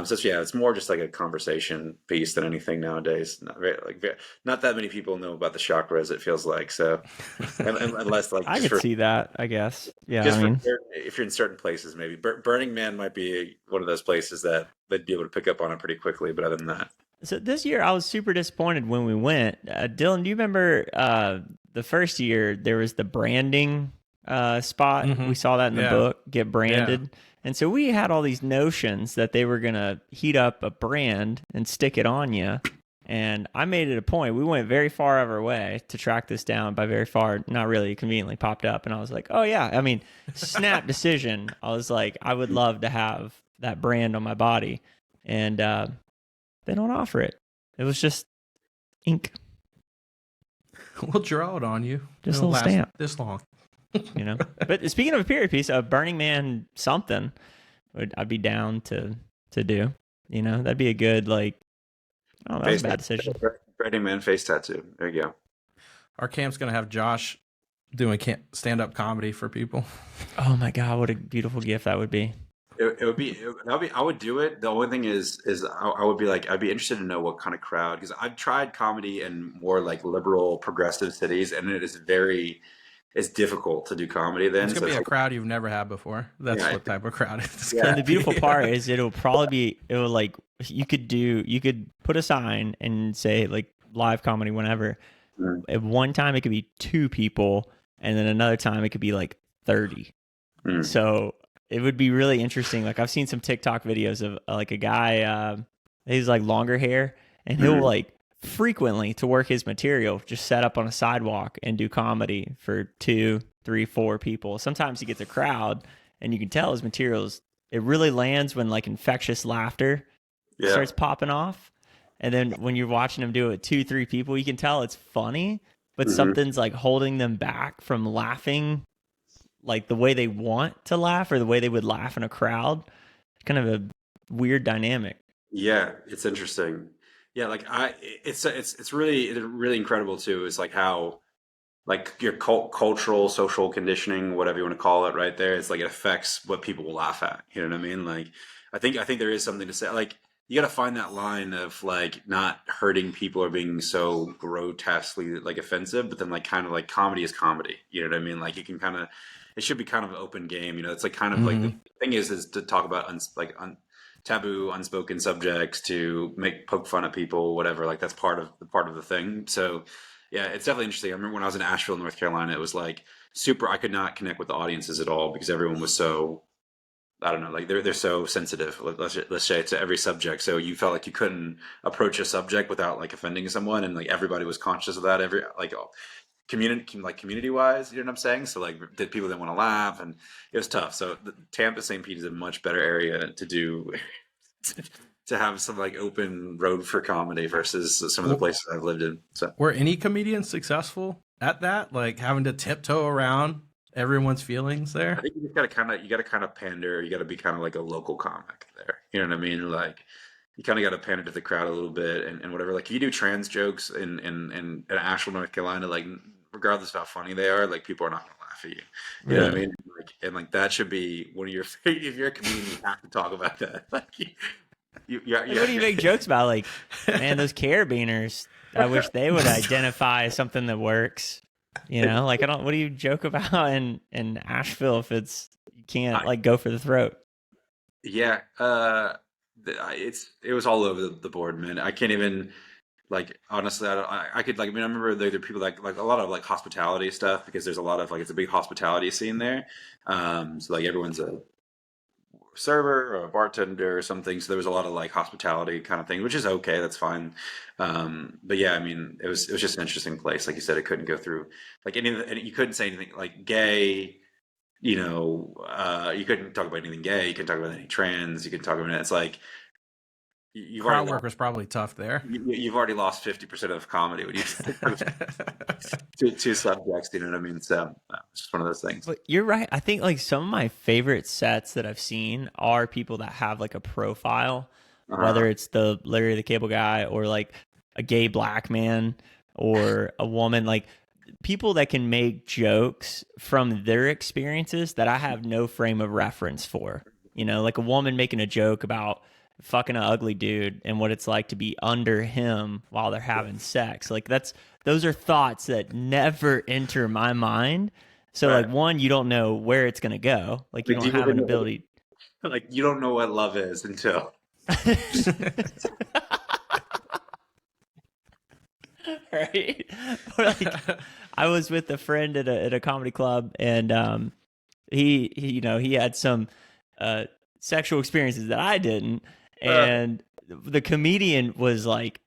So yeah, it's more just like a conversation piece than anything nowadays. Not that many people know about the chakras. It feels like so, unless like I could see that. I guess yeah. Just if you're in certain places, maybe Burning Man might be one of those places that they'd be able to pick up on it pretty quickly. But other than that. So this year I was super disappointed when we went. Dylan, do you remember the first year there was the branding spot? Mm-hmm. We saw that in the book, get branded. Yeah. And so we had all these notions that they were going to heat up a brand and stick it on you. And I made it a point. We went very far of our way to track this down. By very far, not really, conveniently popped up. And I was like, oh yeah. I mean, snap decision. I was like, I would love to have that brand on my body. And they don't offer it. It was just ink. We'll draw it on you. Just a little stamp. This long. You know. But speaking of a period piece, a Burning Man something, I'd be down to do. You know, that'd be a good like. Oh, that was a bad decision. Burning Man face tattoo. There you go. Our camp's gonna have Josh doing stand-up comedy for people. Oh my God, what a beautiful gift that would be. It would be. I would do it. The only thing is I would be like I'd be interested to know what kind of crowd, because I've tried comedy in more like liberal progressive cities, and it's difficult to do comedy then. It's gonna be a crowd you've never had before. That's what type of crowd it is. Yeah. And the beautiful part is it will like you could put a sign and say like live comedy whenever. At one time it could be 2 people, and then another time it could be like 30. So it would be really interesting. Like I've seen some TikTok videos of like a guy, he's like longer hair, and he'll like frequently, to work his material, just set up on a sidewalk and do comedy for 2, 3, 4 people. Sometimes he gets a crowd, and you can tell his materials, it really lands when like infectious laughter starts popping off. And then when you're watching him do it with 2, 3 people, you can tell it's funny, but something's like holding them back from laughing like the way they want to laugh or the way they would laugh in a crowd. It's kind of a weird dynamic. Yeah, it's interesting. Yeah, like it's really incredible too. It's like how like your cultural, social conditioning, whatever you want to call it, right there. It's like it affects what people will laugh at. You know what I mean? Like I think there is something to say. Like you got to find that line of like not hurting people or being so grotesquely like offensive, but then like kind of like comedy is comedy. You know what I mean? Like you can kind of, it should be kind of an open game. You know, it's like kind of like the thing is to talk about taboo, unspoken subjects, to poke fun at people, whatever. Like that's part of the thing. So yeah, it's definitely interesting. I remember when I was in Asheville, North Carolina, it was like super. I could not connect with the audiences at all because everyone was so, I don't know, like they're so sensitive. Let's say to every subject. So you felt like you couldn't approach a subject without like offending someone, and like everybody was conscious of that. Community wise, you know what I'm saying? So like, did people didn't want to laugh, and it was tough. So Tampa St. Pete is a much better area to do to have some like open road for comedy versus some of the places I've lived in. So were any comedians successful at that? Like having to tiptoe around everyone's feelings there? I think you gotta kind of pander. You gotta be kind of like a local comic there. You know what I mean? Like you kind of gotta pander to the crowd a little bit and whatever. Like if you do trans jokes in Asheville, North Carolina, like regardless of how funny they are, like people are not gonna laugh at you. You know what I mean? Like that should be one of your. If you're a comedian, you have to talk about that. Like what do you make jokes about? Like, man, those carabiners. I wish they would identify something that works. You know, like what do you joke about in Asheville if you can't like go for the throat? Yeah, it was all over the board, man. I can't even like honestly. I could like. I mean, I remember there are people like a lot of like hospitality stuff because there's a lot of like it's a big hospitality scene there. So like everyone's a server or a bartender or something. So there was a lot of like hospitality kind of thing, which is okay. That's fine. But yeah, I mean, it was just an interesting place. Like you said, it couldn't go through like you couldn't say anything like gay, you know, you couldn't talk about anything gay. You couldn't talk about any trans. You couldn't talk about it. It's like, crowd work was probably tough there. You've already lost 50% of comedy when you two subjects. You know what I mean? So it's just one of those things. But you're right. I think like some of my favorite sets that I've seen are people that have like a profile, whether it's the Larry the Cable Guy or like a gay black man or a woman, like people that can make jokes from their experiences that I have no frame of reference for. You know, like a woman making a joke about fucking an ugly dude and what it's like to be under him while they're having sex. Like those are thoughts that never enter my mind. So like one, you don't know where it's going to go. Like you don't have an ability. Like you don't know what love is until. Right. Or like I was with a friend at a comedy club and he you know, he had some sexual experiences that I didn't. And the comedian was like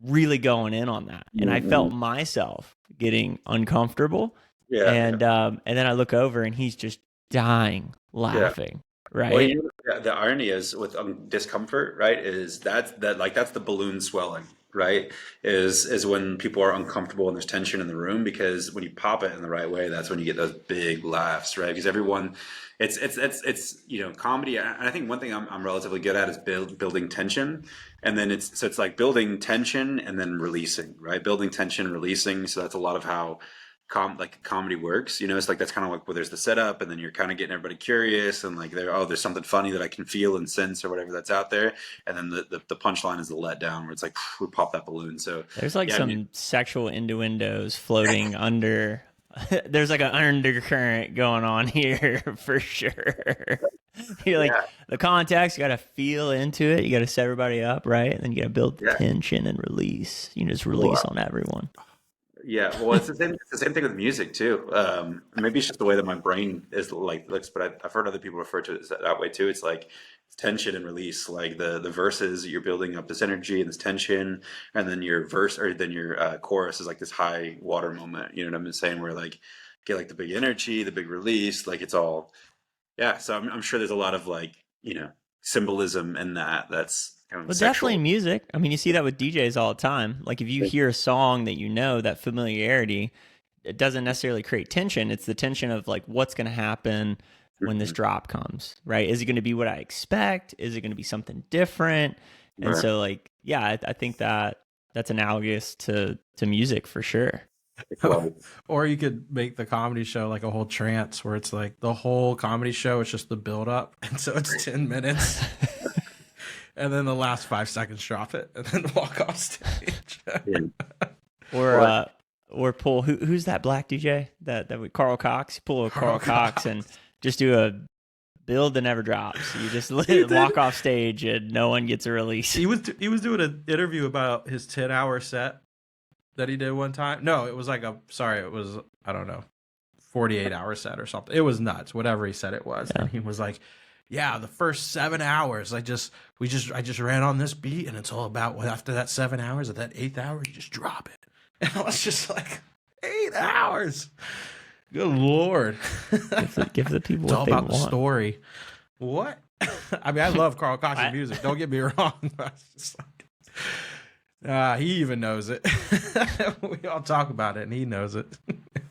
really going in on that. And I felt myself getting uncomfortable. Yeah. And then I look over and he's just dying laughing. Yeah. Right. Well, you know, the irony is with discomfort, right? Is that's the balloon swelling, right? Is when people are uncomfortable and there's tension in the room, because when you pop it in the right way, that's when you get those big laughs, right? Because everyone, it's you know, comedy. And I think one thing I'm relatively good at is building tension, and then it's like building tension and then releasing, right? Building tension, releasing. So that's a lot of how comedy works, you know. It's like that's kind of like where there's the setup, and then you're kind of getting everybody curious, and like there's something funny that I can feel and sense or whatever that's out there, and then the punchline is the letdown where it's like we pop that balloon. So there's like sexual innuendos floating under. There's like an undercurrent going on here for sure. You're like the context, you got to feel into it. You got to set everybody up, right? And then you got to build tension and release. You just release on everyone. Yeah, well, it's the same thing with music too. Maybe it's just the way that my brain is looks, but I've heard other people refer to it that way too. It's like tension and release. Like the verses, you're building up this energy and this tension, and then your verse or then your chorus is like this high water moment. You know what I'm saying? Where like get like the big energy, the big release. Like it's all So I'm sure there's a lot of like, you know, symbolism in that. That's kind of definitely music. I mean, you see that with DJs all the time. Like if you hear a song that you know, that familiarity, it doesn't necessarily create tension. It's the tension of like what's going to happen when this drop comes, right? Is it going to be what I expect? Is it going to be something different? And so like, yeah, I think that's analogous to music for sure. Or you could make the comedy show like a whole trance where it's like the whole comedy show is just the build up. And so it's 10 minutes. and then the last 5 seconds drop it, and then walk off stage. Or pull who's that black DJ that we Carl Cox? Pull a Carl Cox and just do a build that never drops. You just walk off stage and no one gets a release. He was doing an interview about his 10-hour set that he did one time. No, it was like it was, I don't know, 48-hour set or something. It was nuts, whatever he said it was. Yeah. And he was like, yeah, the first 7 hours, I just ran on this beat, and it's all about after that 7 hours, at that 8th hour, you just drop it. And I was just like, 8 hours. Good Lord. Give the people it's what all they about want. The story. What? I mean, I love Carl Cox's music. Don't get me wrong. It's like, he even knows it. We all talk about it, and he knows it.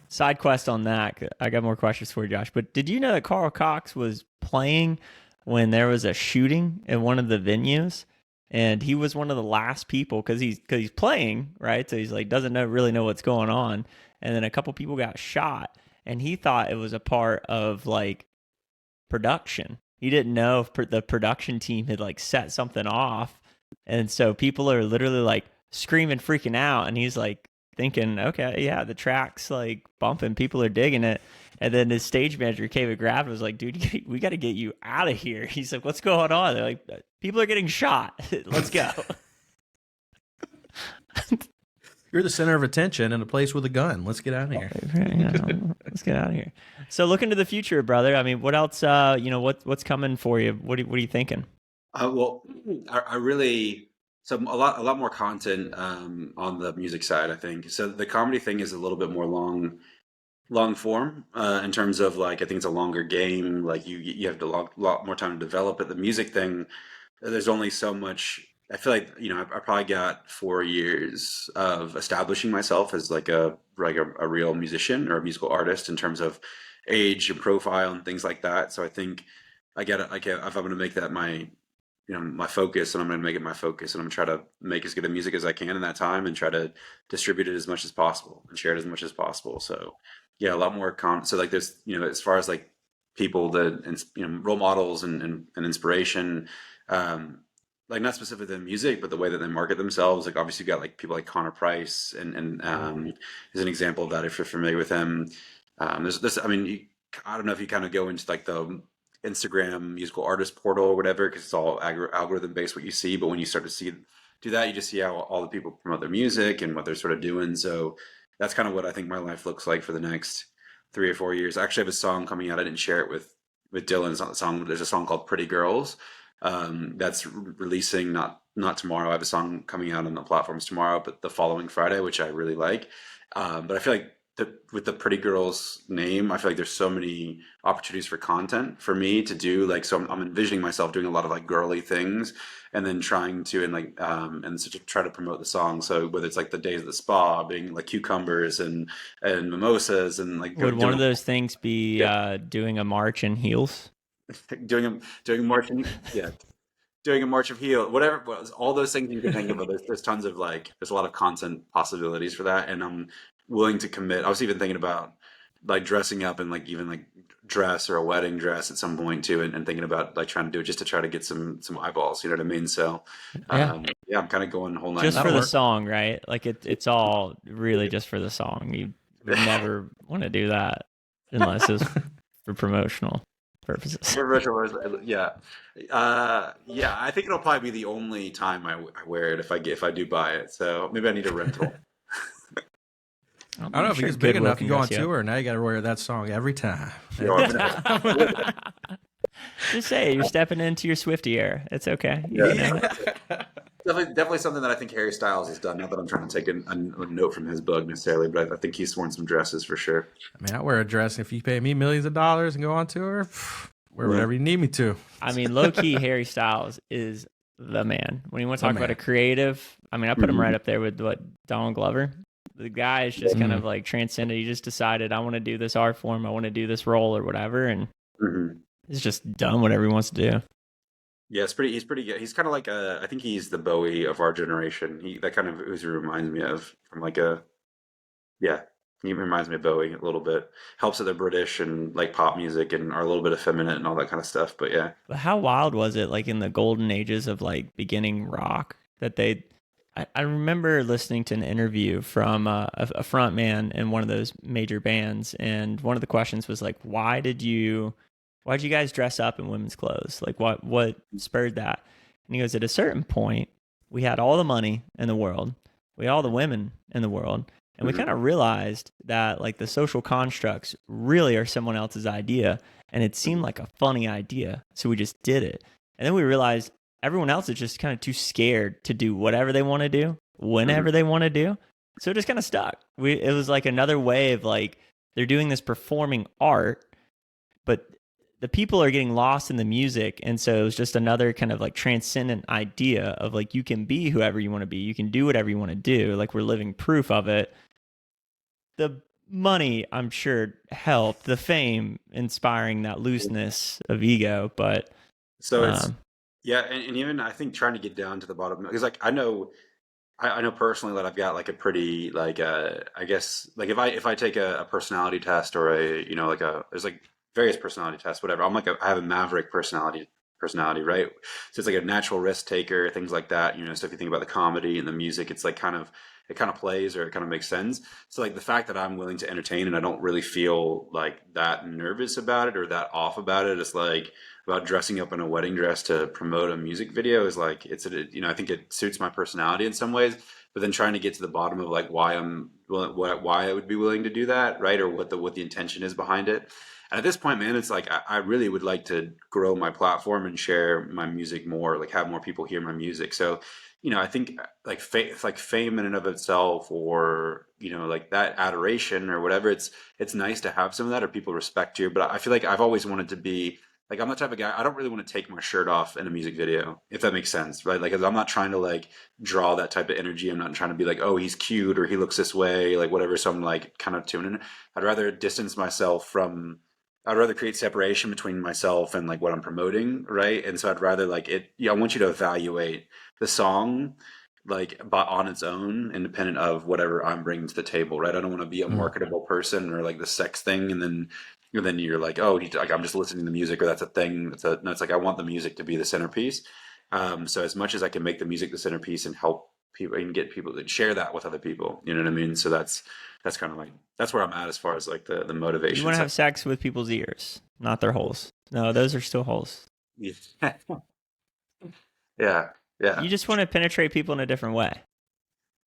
Side quest on that. I got more questions for you, Josh. But did you know that Carl Cox was playing when there was a shooting in one of the venues? And he was one of the last people because he's playing, right? So he's like doesn't really know what's going on. And then a couple people got shot, and he thought it was a part of like production. He didn't know if the production team had like set something off, and so people are literally like screaming, freaking out, and he's like thinking, okay, yeah, the track's like bumping, people are digging it. And then his stage manager came and grabbed him, was like, dude, we got to get you out of here. He's like, what's going on? They're like, people are getting shot. Let's go. You're the center of attention in a place with a gun. Let's get out of here. Let's get out of here. So look into the future, brother. I mean, what else, what's coming for you? What are you thinking? Well, I really... So a lot more content on the music side, I think. So the comedy thing is a little bit more long form in terms of like, I think it's a longer game. Like you have a lot more time to develop it. The music thing, there's only so much. I feel like, I probably got 4 years of establishing myself as like a real musician or a musical artist in terms of age and profile and things like that. So I think if I'm going to make that my focus, and I'm going to make it my focus, and I'm going to try to make as good a music as I can in that time and try to distribute it as much as possible and share it as much as possible. So yeah, a lot more so like there's, as far as like people that, role models and inspiration, like not specifically the music, but the way that they market themselves. Like obviously you've got like people like Connor Price and is an example of that if you're familiar with him. There's this, I don't know if you kind of go into like the Instagram musical artist portal or whatever, because it's all algorithm based what you see, but when you start to do that, you just see how all the people promote their music and what they're sort of doing. So that's kind of what I think my life looks like for the next 3 or 4 years. I actually have a song coming out. I didn't share it with Dylan. It's not the song. There's a song called Pretty Girls that's releasing not tomorrow. I have a song coming out on the platforms tomorrow, but the following Friday, which I really like. But I feel like with the Pretty Girls name, I feel like there's so many opportunities for content for me to do. Like, so I'm envisioning myself doing a lot of like girly things, and then trying to try to promote the song. So whether it's like the days at the spa being like cucumbers and mimosas and like would one of those things be doing a march in heels? doing a march in doing a march of heel, whatever. All those things you can think of. There's tons of there's a lot of content possibilities for that, and I'm willing to commit. I was even thinking about like dressing up in like even like dress or a wedding dress at some point too, and thinking about like trying to do it just to try to get some eyeballs. You know what I mean? So I'm kind of going whole night just for the song, right? Like it's all really just for the song. You would never want to do that unless it's for promotional purposes. Yeah. I think it'll probably be the only time I wear it if I do buy it. So maybe I need a rental. I don't know if it's big enough. You go on tour, now you got to wear that song every time. Just say you're stepping into your Swiftie era. It's okay. Definitely something that I think Harry Styles has done. Not that I'm trying to take a note from his book necessarily, but I think he's worn some dresses for sure. I mean, I wear a dress. If you pay me millions of dollars and go on tour, wear whatever you need me to. I mean, low key, Harry Styles is the man. When you want to talk about a creative, I mean, I put him right up there with Donald Glover. The guy is just kind of like transcended. He just decided, I want to do this art form. I want to do this role or whatever. And he's just done whatever he wants to do. Yeah, he's pretty good. He's kind of like I think he's the Bowie of our generation. That kind of reminds me of from like He reminds me of Bowie a little bit. Helps that they're British and like pop music and are a little bit effeminate and all that kind of stuff. But yeah, But how wild was it, like in the golden ages of like beginning rock, that they? I remember listening to an interview from a front man in one of those major bands, and one of the questions was like, why'd you guys dress up in women's clothes? Like, what spurred that? And he goes, at a certain point, we had all the money in the world, we had all the women in the world, and we kind of realized that like the social constructs really are someone else's idea, and it seemed like a funny idea, so we just did it. And then we realized everyone else is just kind of too scared to do whatever they want to do whenever they want to do, so it just kind of stuck. It was like another way of like, they're doing this performing art, but the people are getting lost in the music, and so it was just another kind of like transcendent idea of like, you can be whoever you want to be, you can do whatever you want to do. Like, we're living proof of it. The money, I'm sure, helped, the fame inspiring that looseness of ego, but so it's yeah, and even I think trying to get down to the bottom, because like I know personally that I've got like a pretty like I guess like if I take a personality test or a like there's like various personality tests, whatever. I'm like I have a maverick personality, right? So it's like a natural risk taker, things like that. So if you think about the comedy and the music, it's like it kind of plays, or it kind of makes sense. So like the fact that I'm willing to entertain and I don't really feel like that nervous about it or that off about it, it's like about dressing up in a wedding dress to promote a music video is like, I think it suits my personality in some ways, but then trying to get to the bottom of like why I would be willing to do that, right? Or what the intention is behind it. And at this point, man, it's like I really would like to grow my platform and share my music more, like have more people hear my music. So, I think like fame in and of itself, or like that adoration or whatever, it's nice to have some of that, or people respect you. But I feel like I've always wanted to be like, I'm the type of guy, I don't really want to take my shirt off in a music video, if that makes sense, right? Like, I'm not trying to like draw that type of energy. I'm not trying to be like, oh, he's cute or he looks this way, like whatever. So I'm like kind of tuning. I'd rather distance myself from. I'd rather create separation between myself and like what I'm promoting, right? And so I'd rather like it. I want you to evaluate the song like on its own, independent of whatever I'm bringing to the table, right? I don't want to be a marketable person or like the sex thing, and then you're like, oh, like I'm just listening to music, or that's a thing. No, it's like I want the music to be the centerpiece. So as much as I can make the music the centerpiece and help people and get people to share that with other people, you know what I mean? So that's kind of like, that's where I'm at as far as like the motivation. You want to have sex with people's ears, not their holes. No, those are still holes. Yeah. You just want to penetrate people in a different way.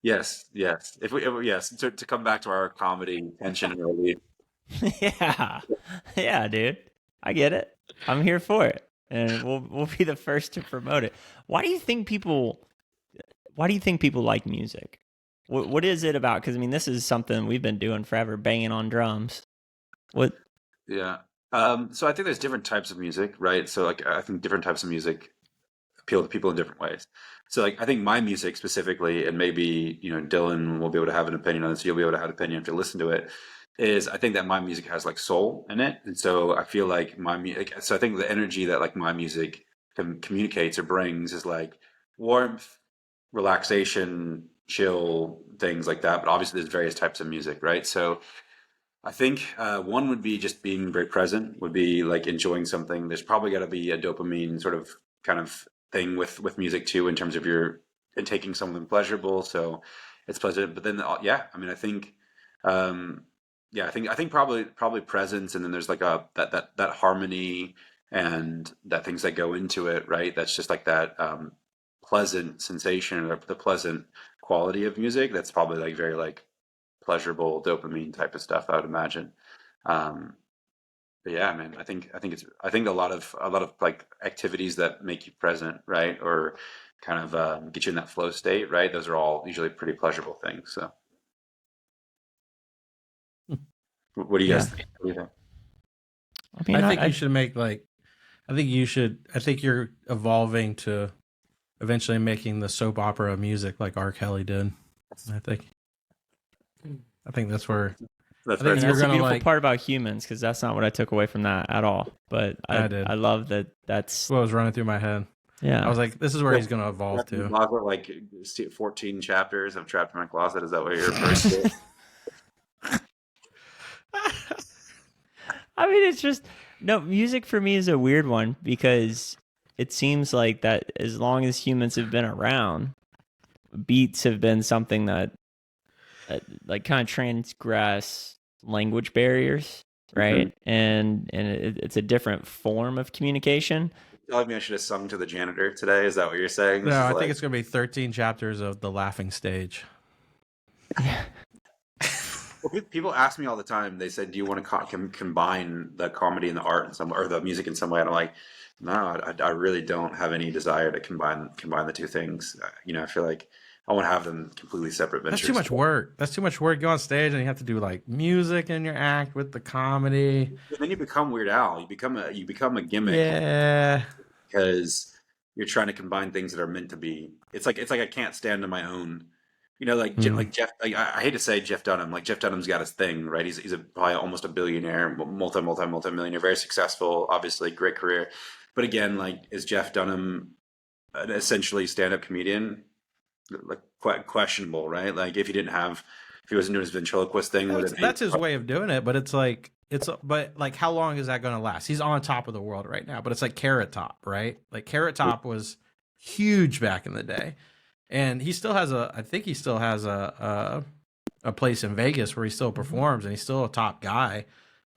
Yes. To come back to our comedy tension and relief. Yeah, dude. I get it. I'm here for it, and we'll be the first to promote it. Why do you think people like music? What is it about? Because I mean, this is something we've been doing forever, banging on drums. What? Yeah. So I think there's different types of music, right? So like I think different types of music appeal to people in different ways. So like I think my music specifically, and maybe Dylan will be able to have an opinion on this. You'll be able to have an opinion if you listen to it. Is I think that my music has like soul in it, and so I feel like my music. So I think the energy that like my music communicates or brings is like warmth, relaxation, chill, things like that. But obviously, there's various types of music, right? So I think one would be just being very present, would be like enjoying something. There's probably got to be a dopamine sort of kind of thing with music too, in terms of and taking something pleasurable. So it's pleasant. But then, I mean, I think. I think probably presence, and then there's like that harmony and that things that go into it, right? That's just like that pleasant sensation, or the pleasant quality of music. That's probably like very like pleasurable dopamine type of stuff, I would imagine. But yeah, man, I think a lot of like activities that make you present, right, or kind of get you in that flow state, right? Those are all usually pretty pleasurable things. So. What do you guys think? What do you think? I mean, I think you should make like, I think you're evolving to eventually making the soap opera music like R. Kelly did. I think that's where. That's the beautiful part about Humans, because that's not what I took away from that at all. But I love that. That's what was running through my head. Yeah, I was like, this is where he's going to evolve to. Closet, like 14 chapters of Trapped in My Closet. Is that what you're referring to? I mean, it's just no music for me is a weird one because it seems like that as long as humans have been around, beats have been something that like kind of transgress language barriers, right? And it's a different form of communication. Telling me I should have sung to the janitor today? Is that what you're saying? No, I think it's going to be 13 chapters of The Laughing Stage. Well, people ask me all the time. They said, "Do you want to combine the comedy and the art in some, or the music in some way?" And I'm like, "No, I really don't have any desire to combine the two things." You know, I feel like I want to have them completely separate ventures. That's too much work. That's too much work. Go on stage and you have to do like music in your act with the comedy. And then you become Weird Al. You become a gimmick. Yeah. Because you're trying to combine things that are meant to be. It's like I can't stand on my own. You know, like like Jeff. Like, I hate to say Jeff Dunham. Like Jeff Dunham's got his thing, right? He's probably almost a billionaire, multi-millionaire, very successful, obviously great career. But again, like, is Jeff Dunham an essentially stand-up comedian? Like, quite questionable, right? Like, if he wasn't doing his ventriloquist thing, that's his way of doing it. But it's like but like, how long is that going to last? He's on top of the world right now, but it's like Carrot Top, right? Like Carrot Top was huge back in the day. And he still has I think he still has a place in Vegas where he still performs, and he's still a top guy,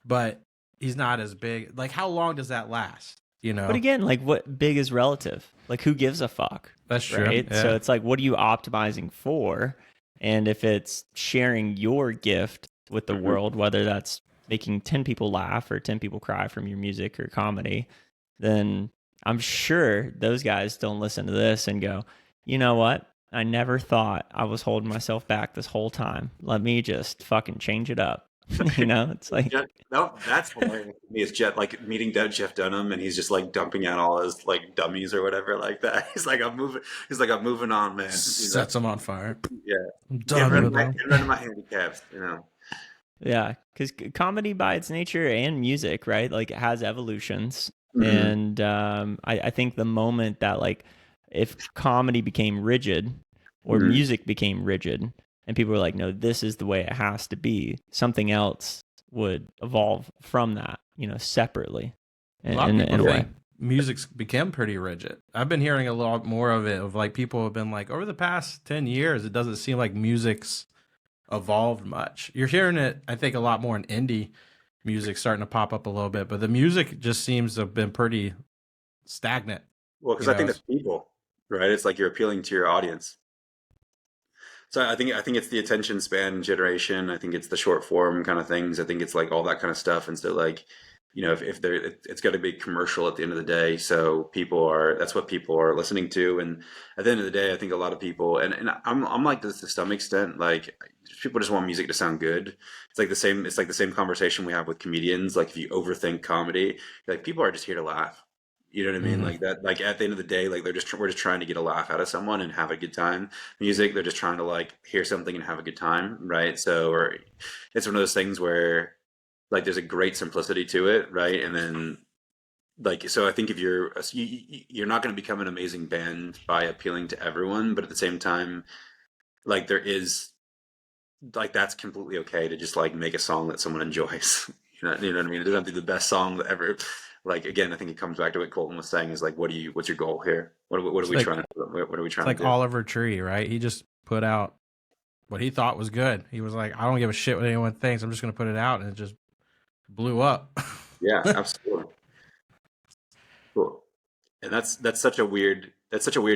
but he's not as big. Like, how long does that last? You know. But again, like, what big is relative? Like, who gives a fuck? That's true. Right? Yeah. So it's like, what are you optimizing for? And if it's sharing your gift with the world, whether that's making 10 people laugh or 10 people cry from your music or comedy, then I'm sure those guys don't listen to this and go, you know what? I never thought I was holding myself back this whole time. Let me just fucking change it up. You know, it's like that's hilarious to me. It's like meeting Jeff Dunham, and he's just like dumping out all his like dummies or whatever like that. He's like, I'm moving on, man. Sets him on fire. Yeah, Get rid of my handicaps. You know. Yeah, because comedy by its nature and music, right? Like, it has evolutions, and I think the moment that, like, if comedy became rigid or music became rigid and people were like, no, this is the way it has to be, something else would evolve from that, you know, separately. In a way. Music's become pretty rigid. I've been hearing a lot more of it, of like, people have been like, over the past 10 years, it doesn't seem like music's evolved much. You're hearing it, I think, a lot more in indie music starting to pop up a little bit, but the music just seems to have been pretty stagnant. Well, because I think that's people. Right, it's like you're appealing to your audience. So I think it's the attention span generation. I think it's the short form kind of things. I think it's like all that kind of stuff. And so, like, you know, if it's got to be commercial at the end of the day. So that's what people are listening to. And at the end of the day, I think a lot of people, and I'm like this to some extent, like, people just want music to sound good. It's like the same conversation we have with comedians. Like, if you overthink comedy, like, people are just here to laugh. You know what I mean? Like that, like, at the end of the day, like, we're just trying to get a laugh out of someone and have a good time. Music, they're just trying to, like, hear something and have a good time. Right. So, or it's one of those things where, like, there's a great simplicity to it. Right. And then, like, so I think if you're not going to become an amazing band by appealing to everyone, but at the same time, like, there is, like, that's completely okay to just, like, make a song that someone enjoys. You know what I mean? It doesn't have to be the best song ever. Like, again, I think it comes back to what Colton was saying, is like, what's your goal here? What are we trying to do? What are we trying to do? Like Oliver Tree, right? He just put out what he thought was good. He was like, I don't give a shit what anyone thinks. I'm just going to put it out, and it just blew up. Yeah, absolutely. Cool. And that's such a weird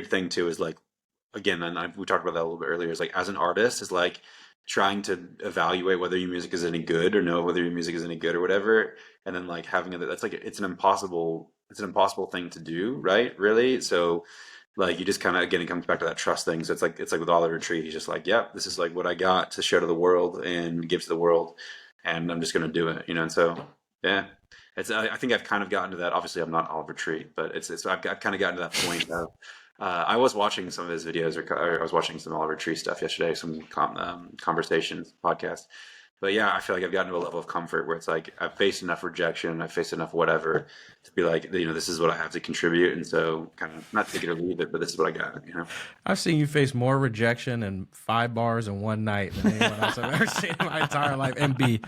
thing too, is like, again, and we talked about that a little bit earlier, is like, as an artist, is like trying to evaluate whether your music is any good or know whether your music is any good or whatever. And then, like, having that's like, it's an impossible thing to do, right? Really. So, like, you just kind of, again, it comes back to that trust thing. So it's like with Oliver Tree, he's just like, yep, this is like what I got to show to the world and give to the world, and I'm just going to do it, you know? And so, yeah, I think I've kind of gotten to that. Obviously I'm not Oliver Tree, but I've kind of gotten to that point of, I was watching some of his videos, or I was watching some Oliver Tree stuff yesterday, some conversations, podcast. But yeah, I feel like I've gotten to a level of comfort where it's like, I've faced enough rejection, I've faced enough whatever to be like, you know, this is what I have to contribute. And so, kind of, not take it or leave it, but this is what I got, you know? I've seen you face more rejection in 5 bars in one night than anyone else I've ever seen in my entire life, and be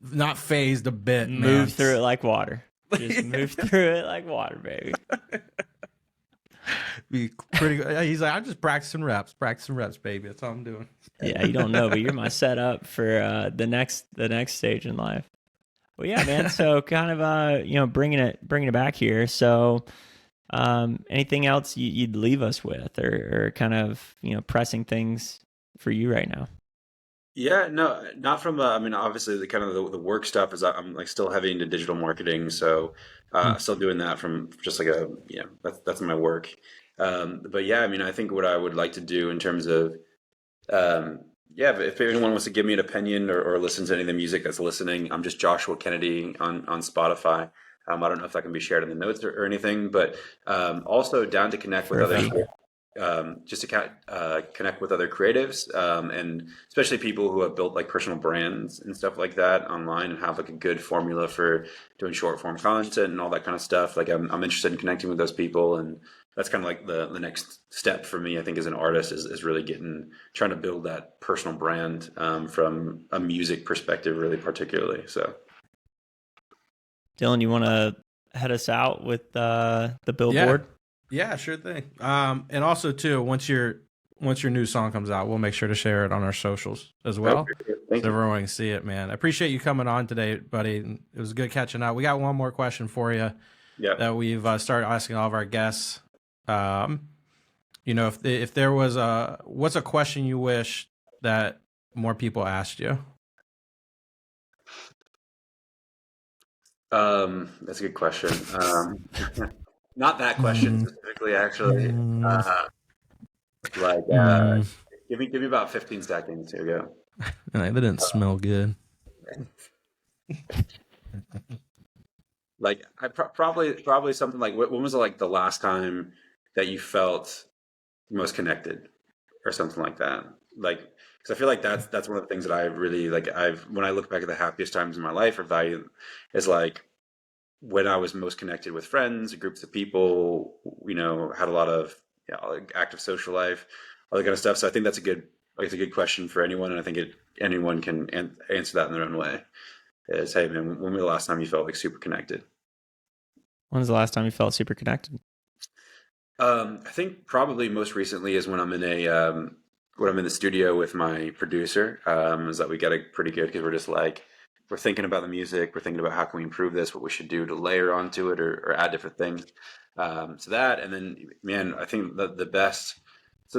not phased a bit. Move through it like water. Just move through it like water, baby. Be pretty good. He's like, I'm just practicing reps, baby. That's all I'm doing. Yeah, you don't know, but you're my setup for the next stage in life. Well, yeah, man. So kind of bringing it back here. So anything else you'd leave us with, or kind of pressing things for you right now? Yeah, no, not from. I mean, obviously, the kind of the work stuff is I'm like still heavy into digital marketing, so still doing that from just like that's my work. But yeah, I mean, I think what I would like to do in terms of if anyone wants to give me an opinion or listen to any of the music that's listening, I'm just Joshua Kennedy on Spotify. I don't know if that can be shared in the notes or anything, but also down to connect with other. Just to connect with other creatives, and especially people who have built like personal brands and stuff like that online and have like a good formula for doing short form content and all that kind of stuff. Like I'm interested in connecting with those people, and that's kind of like the next step for me, I think, as an artist is really trying to build that personal brand from a music perspective, really particularly. So, Dylan, you want to head us out with the billboard? Yeah, sure thing. And also too, once your new song comes out, we'll make sure to share it on our socials as well, so everyone can see it. Man, I appreciate you coming on today, buddy. It was good catching up. We got one more question for you that we've started asking all of our guests. If there was what's a question you wish that more people asked you? That's a good question. Not that question specifically, actually. Give me about 15 seconds. Here we go. That didn't smell good. Like I probably something like when was the last time that you felt most connected, or something like that? Like, because I feel like that's one of the things that I really like. When I look back at the happiest times in my life or value, is like when I was most connected with friends, groups of people, had a lot of active social life, all that kind of stuff. So I think that's it's a good question for anyone, and I think anyone can answer that in their own way. Is, hey man, when was the last time you felt like super connected? When was the last time you felt super connected? I think probably most recently is when I'm in when I'm in the studio with my producer. Is that we get it pretty good because we're just like, we're thinking about the music. We're thinking about how can we improve this, what we should do to layer onto it or add different things. So that, and then, man, I think some of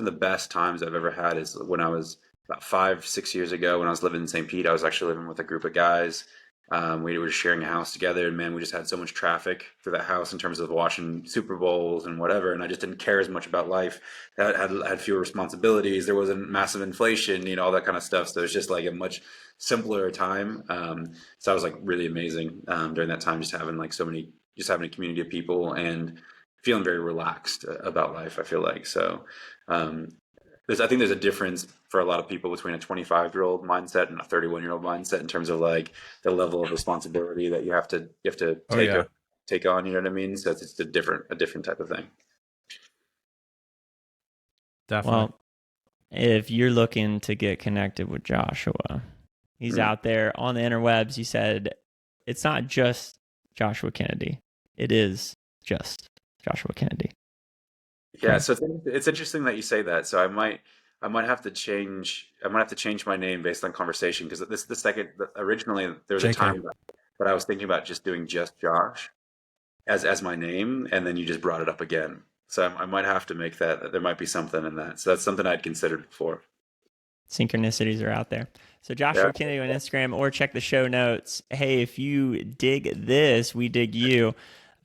the best times I've ever had is when I was about 5-6 years ago when I was living in St. Pete. I was actually living with a group of guys. We were just sharing a house together, and man, we just had so much traffic through that house in terms of watching Super Bowls and whatever. And I just didn't care as much about life. I had fewer responsibilities. There wasn't massive inflation, all that kind of stuff. So it was just like a much simpler time. So I was like really amazing during that time, just having a community of people and feeling very relaxed about life. I feel like so. I think there's a difference for a lot of people between a 25-year-old mindset and a 31-year-old mindset in terms of like the level of responsibility that you have to take on. You know what I mean? So it's a different type of thing. Definitely. Well, if you're looking to get connected with Joshua, he's out there on the interwebs. He said it's not just Joshua Kennedy. It is just Joshua Kennedy. Yeah, so it's interesting that you say that. So I might have to change my name based on conversation, because originally there was a time that I was thinking about just doing just Josh as my name, and then you just brought it up again. So I might have to make that. There might be something in that. So that's something I'd considered before. Synchronicities are out there. So Joshua Kennedy on Instagram, or check the show notes. Hey, if you dig this, we dig you.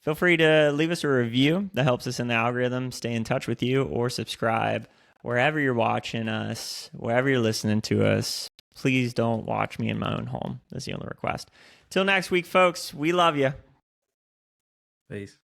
Feel free to leave us a review. That helps us in the algorithm stay in touch with you, or subscribe wherever you're watching us, wherever you're listening to us. Please don't watch me in my own home. That's the only request. Till next week, folks, we love you. Peace.